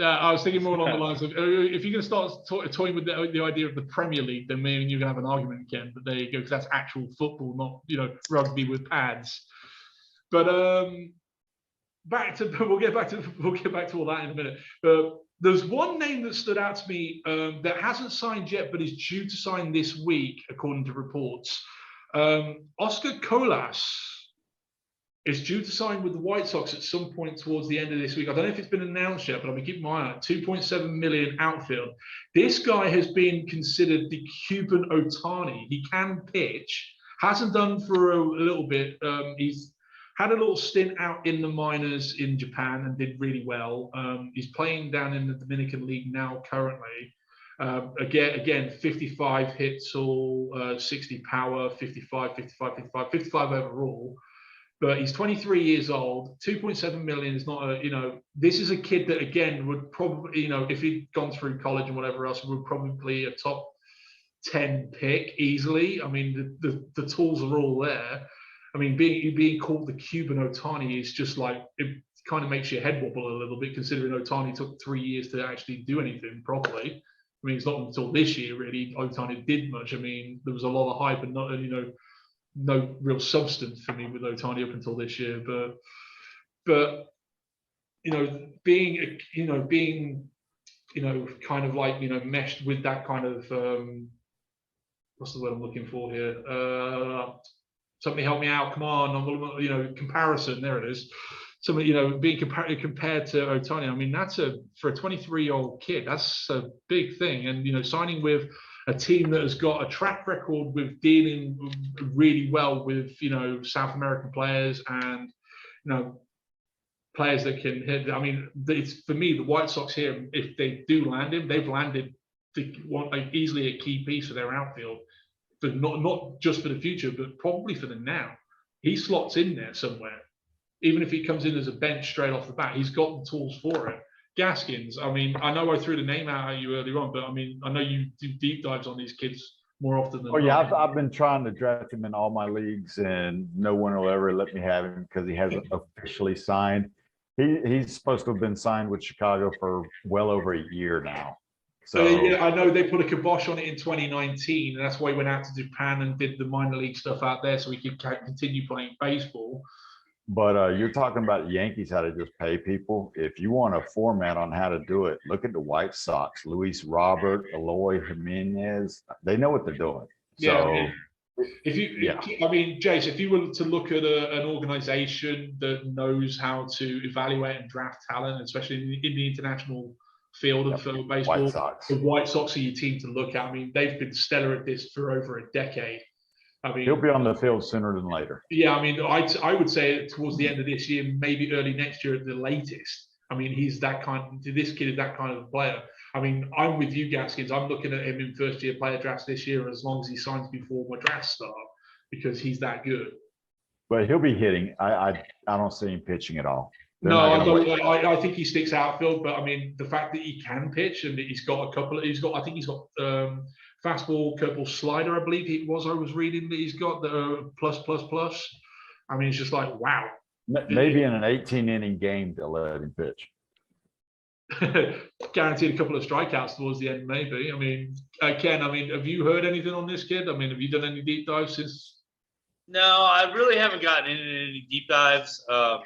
I was thinking more along the lines of if you're going to start toying with the idea of the Premier League, then maybe you're going to have an argument, Ken. But there you go, because that's actual football, not rugby with pads. But we'll get back to all that in a minute. There's one name that stood out to me that hasn't signed yet, but is due to sign this week, according to reports. Oscar Colas is due to sign with the White Sox at some point towards the end of this week. I don't know if it's been announced yet, but I'll be keeping my eye on it. $2.7 million outfield. This guy has been considered the Cuban Ohtani. He can pitch. Hasn't done for a little bit. He's had a little stint out in the minors in Japan and did really well. He's playing down in the Dominican League now currently. Again, 55 hits or 60 power, 55 overall. But he's 23 years old. 2.7 million is not this is a kid that, again, would probably, if he'd gone through college and whatever else, would probably a top 10 pick easily. I mean, the tools are all there. I mean, being called the Cuban Ohtani is just like, it kind of makes your head wobble a little bit, considering Ohtani took 3 years to actually do anything properly. I mean, it's not until this year really Ohtani did much. I mean, there was a lot of hype and not, no real substance for me with Ohtani up until this year. But being kind of like meshed with that kind of what's the word I'm looking for here? Somebody help me out! Come on, comparison. There it is. Somebody, being compared to Ohtani. I mean, that's for a 23-year-old kid, that's a big thing. And signing with a team that has got a track record with dealing really well with South American players and players that can hit. I mean, it's, for me, the White Sox here, if they do land him, they've landed easily a key piece for their outfield, for not just for the future, but probably for the now. He slots in there somewhere. Even if he comes in as a bench straight off the bat, he's got the tools for it. Gaskins, I mean, I know I threw the name out at you earlier on, but I mean, I know you do deep dives on these kids more often than
Oh yeah,
not.
I've been trying to draft him in all my leagues, and no one will ever let me have him because he hasn't officially signed. He's supposed to have been signed with Chicago for well over a year now. So
yeah, I know they put a kibosh on it in 2019, and that's why he went out to Japan and did the minor league stuff out there so he could continue playing baseball.
But you're talking about Yankees, how to just pay people. If you want a format on how to do it, look at the White Sox, Luis Robert, Eloy Jimenez. They know what they're doing.
Yeah,
so,
I mean, Jace, if you were to look at an organization that knows how to evaluate and draft talent, especially in the international field of baseball, the White Sox are your team to look at. I mean, they've been stellar at this for over a decade. I mean,
he'll be on the field sooner than later.
Yeah, I mean, I would say towards the end of this year, maybe early next year at the latest. I mean, this kid is that kind of player. I mean, I'm with you, Gaskins. I'm looking at him in first-year player drafts this year, as long as he signs before my draft start, because he's that good.
But he'll be hitting. I don't see him pitching at all.
I think he sticks outfield, but I mean, the fact that he can pitch and that he's got I think he's got fastball, curveball, slider, I believe I was reading that he's got the plus. I mean, it's just like, wow.
Maybe in an 18-inning game, they'll let him pitch.
Guaranteed a couple of strikeouts towards the end, maybe. I mean, Ken, have you heard anything on this kid? I mean, have you done any deep dives since?
No, I really haven't gotten into any deep dives. Like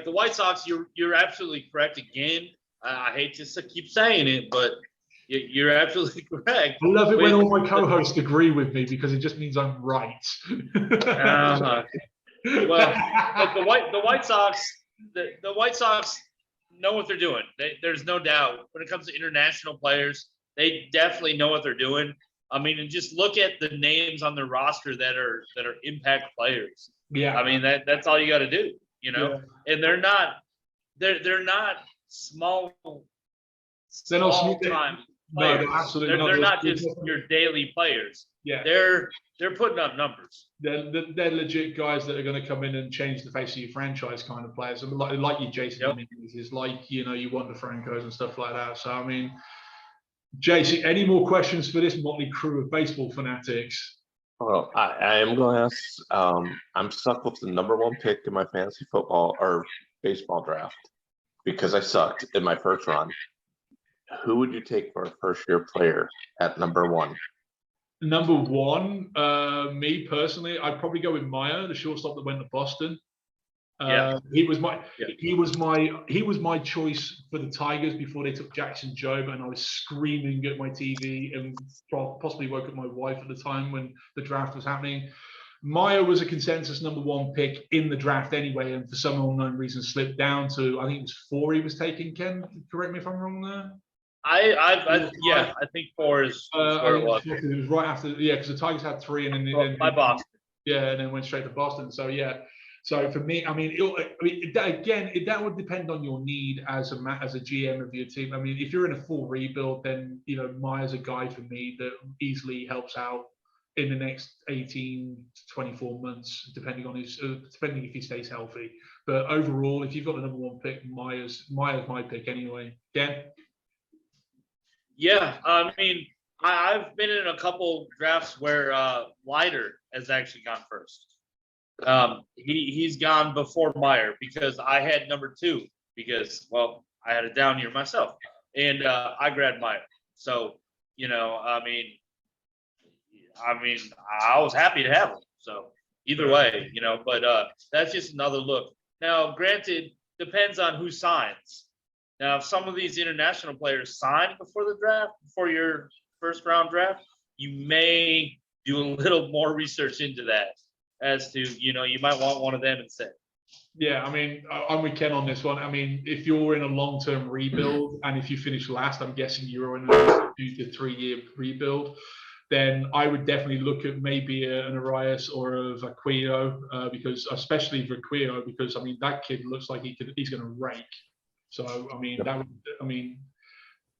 the White Sox, you're absolutely correct again. I hate to keep saying it, but you're absolutely correct.
I love it when all my co-hosts agree with me because it just means I'm right.
Well, but the White Sox, the White Sox know what they're doing. There's no doubt. When it comes to international players, they definitely know what they're doing. I mean, and just look at the names on their roster that are impact players.
Yeah.
I mean, that's all you got to do, And they're not small.
They're not small
time.
No, they're absolutely
they're not just your daily players.
Yeah,
they're putting up numbers.
They're legit guys that are going to come in and change the face of your franchise kind of players. I mean, like you, Jason, is like you want the Francos and stuff like that. So I mean, Jason, any more questions for this motley crew of baseball fanatics?
Well, I am going to ask. I'm stuck with the #1 pick in my fantasy football or baseball draft because I sucked in my first run. Who would you take for a first-year player at #1?
#1, me personally, I'd probably go with Meyer, the shortstop that went to Boston. He was my choice for the Tigers before they took Jackson Jobe, and I was screaming at my TV and possibly woke up my wife at the time when the draft was happening. Meyer was a consensus #1 pick in the draft anyway, and for some unknown reason slipped down to, I think it was 4 he was taken. Ken, correct me if I'm wrong there.
I think 4 is where it was.
It was right after, because the Tigers had 3 and then
by Boston.
Yeah, and then went straight to Boston. So yeah, so for me, that would depend on your need as a GM of your team. I mean, if you're in a full rebuild, then Meyer's a guy for me that easily helps out in the next 18 to 24 months, depending if he stays healthy. But overall, if you've got the #1 pick, Meyer's my pick anyway. Dan?
Yeah, I mean, I've been in a couple drafts where Leiter has actually gone first. He's gone before Meyer because I had number 2 because, well, I had a down year myself, and I grabbed Meyer. So, you know, I mean, I was happy to have him. So either way, you know, but that's just another look. Now, granted, depends on who signs. Now, if some of these international players sign before the draft, before your first round draft, you may do a little more research into that as to, you know, you might want one of them instead.
Yeah, I mean, I'm with Ken on this one. I mean, if you're in a long-term rebuild and if you finish last, I'm guessing you're in a 2 to 3 year rebuild, then I would definitely look at maybe an Arias or a Vaquillo, because especially Vaquillo, because I mean that kid looks like he's going to rake. So I mean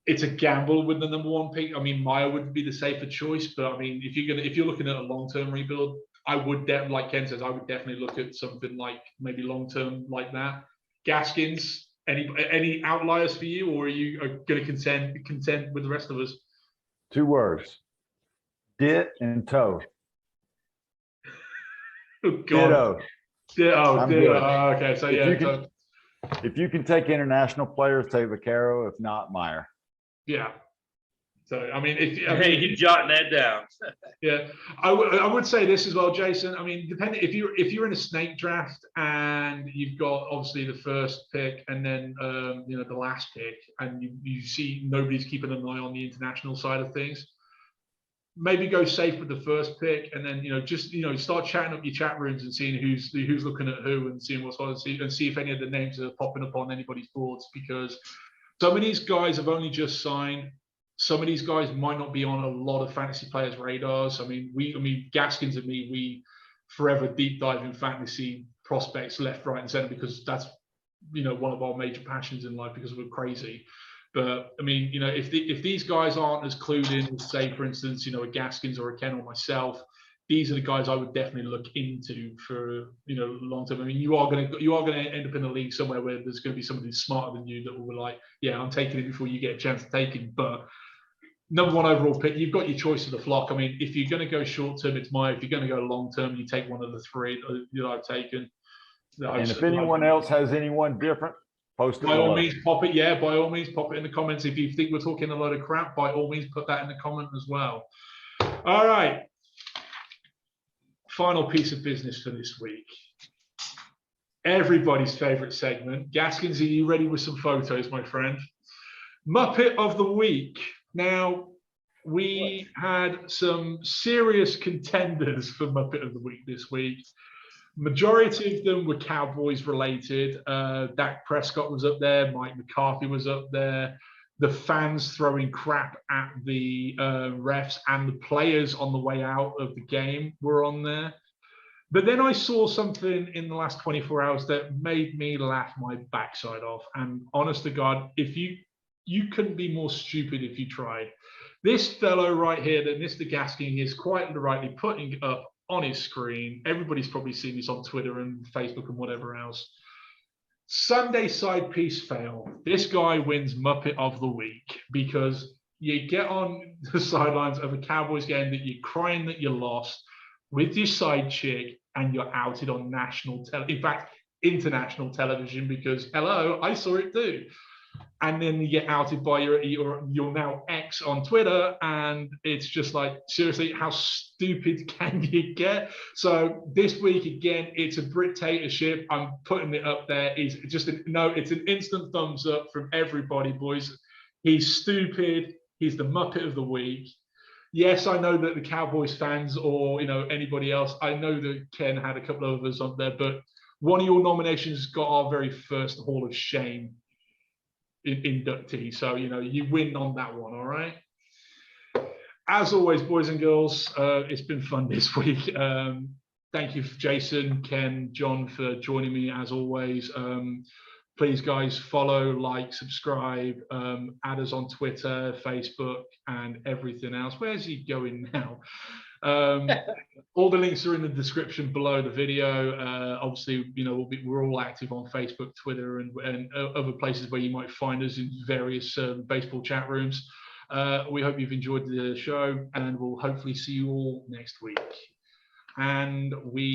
it's a gamble with the number 1 pick. I mean Meyer would be the safer choice, but I mean if you're looking at a long-term rebuild, I would like Ken says, I would definitely look at something like maybe long-term like that. Gaskins, any outliers for you, or are you going to content with the rest of us?
2 words: dit and toe.
Oh, God. Ditto.
I'm
Ditto.
good.
Oh, okay, so
If you can take international players, take Vaquero. If not, Meyer.
Yeah. So I mean,
Hey, you jotting that down?
Yeah, I would say this as well, Jason. I mean, depending if you're in a snake draft and you've got obviously the first pick and then you know the last pick, and you see nobody's keeping an eye on the international side of things, maybe go safe with the first pick, and then just start chatting up your chat rooms and seeing who's looking at who and seeing what's on, and see if any of the names are popping up on anybody's boards, because some of these guys have only just signed. Some of these guys might not be on a lot of fantasy players' radars. I mean, Gaskins and me, we forever deep dive in fantasy prospects left, right, and center, because that's one of our major passions in life, because we're crazy. But I mean, if these guys aren't as clued in as, say, for instance, a Gaskins or a Ken or myself, these are the guys I would definitely look into for long term. I mean, you are going to end up in a league somewhere where there's going to be somebody smarter than you that will be like, yeah, I'm taking it before you get a chance to take it. But number 1 overall pick, you've got your choice of the flock. I mean, if you're going to go short term, it's Meyer. If you're going to go long term, you take one of the 3 that I've taken.
And if anyone else has anyone different, post it.
By all means, pop it. Yeah, by all means, pop it in the comments. If you think we're talking a load of crap, by all means, put that in the comment as well. All right. Final piece of business for this week. Everybody's favorite segment. Gaskins, are you ready with some photos, my friend? Muppet of the week. Now, we had some serious contenders for Muppet of the week this week. Majority of them were Cowboys related. Dak Prescott was up there. Mike McCarthy was up there. The fans throwing crap at the refs and the players on the way out of the game were on there. But then I saw something in the last 24 hours that made me laugh my backside off. And honest to God, if you couldn't be more stupid if you tried. This fellow right here that Mr. Gaskin is quite rightly putting up on his screen. Everybody's probably seen this on Twitter and Facebook and whatever else. Sunday side piece fail. This guy wins Muppet of the week because you get on the sidelines of a Cowboys game that you're crying that you lost with your side chick, and you're outed on in fact, international television, because hello, I saw it too. And then you get outed by your now ex on Twitter, and it's just like, seriously, how stupid can you get? So this week again, it's a Brit-tatorship. I'm putting it up there. It's an instant thumbs up from everybody, boys. He's stupid. He's the Muppet of the week. Yes, I know that the Cowboys fans or anybody else, I know that Ken had a couple of others on there, but one of your nominations got our very first Hall of Shame inductee. So, you win on that one, all right? As always, boys and girls, it's been fun this week. Thank you, Jason, Ken, John, for joining me as always. Please, guys, follow, like, subscribe, add us on Twitter, Facebook, and everything else. Where's he going now? All the links are in the description below the video. Obviously, we're all active on Facebook, Twitter, and other places where you might find us in various baseball chat rooms. We hope you've enjoyed the show, and we'll hopefully see you all next week. and we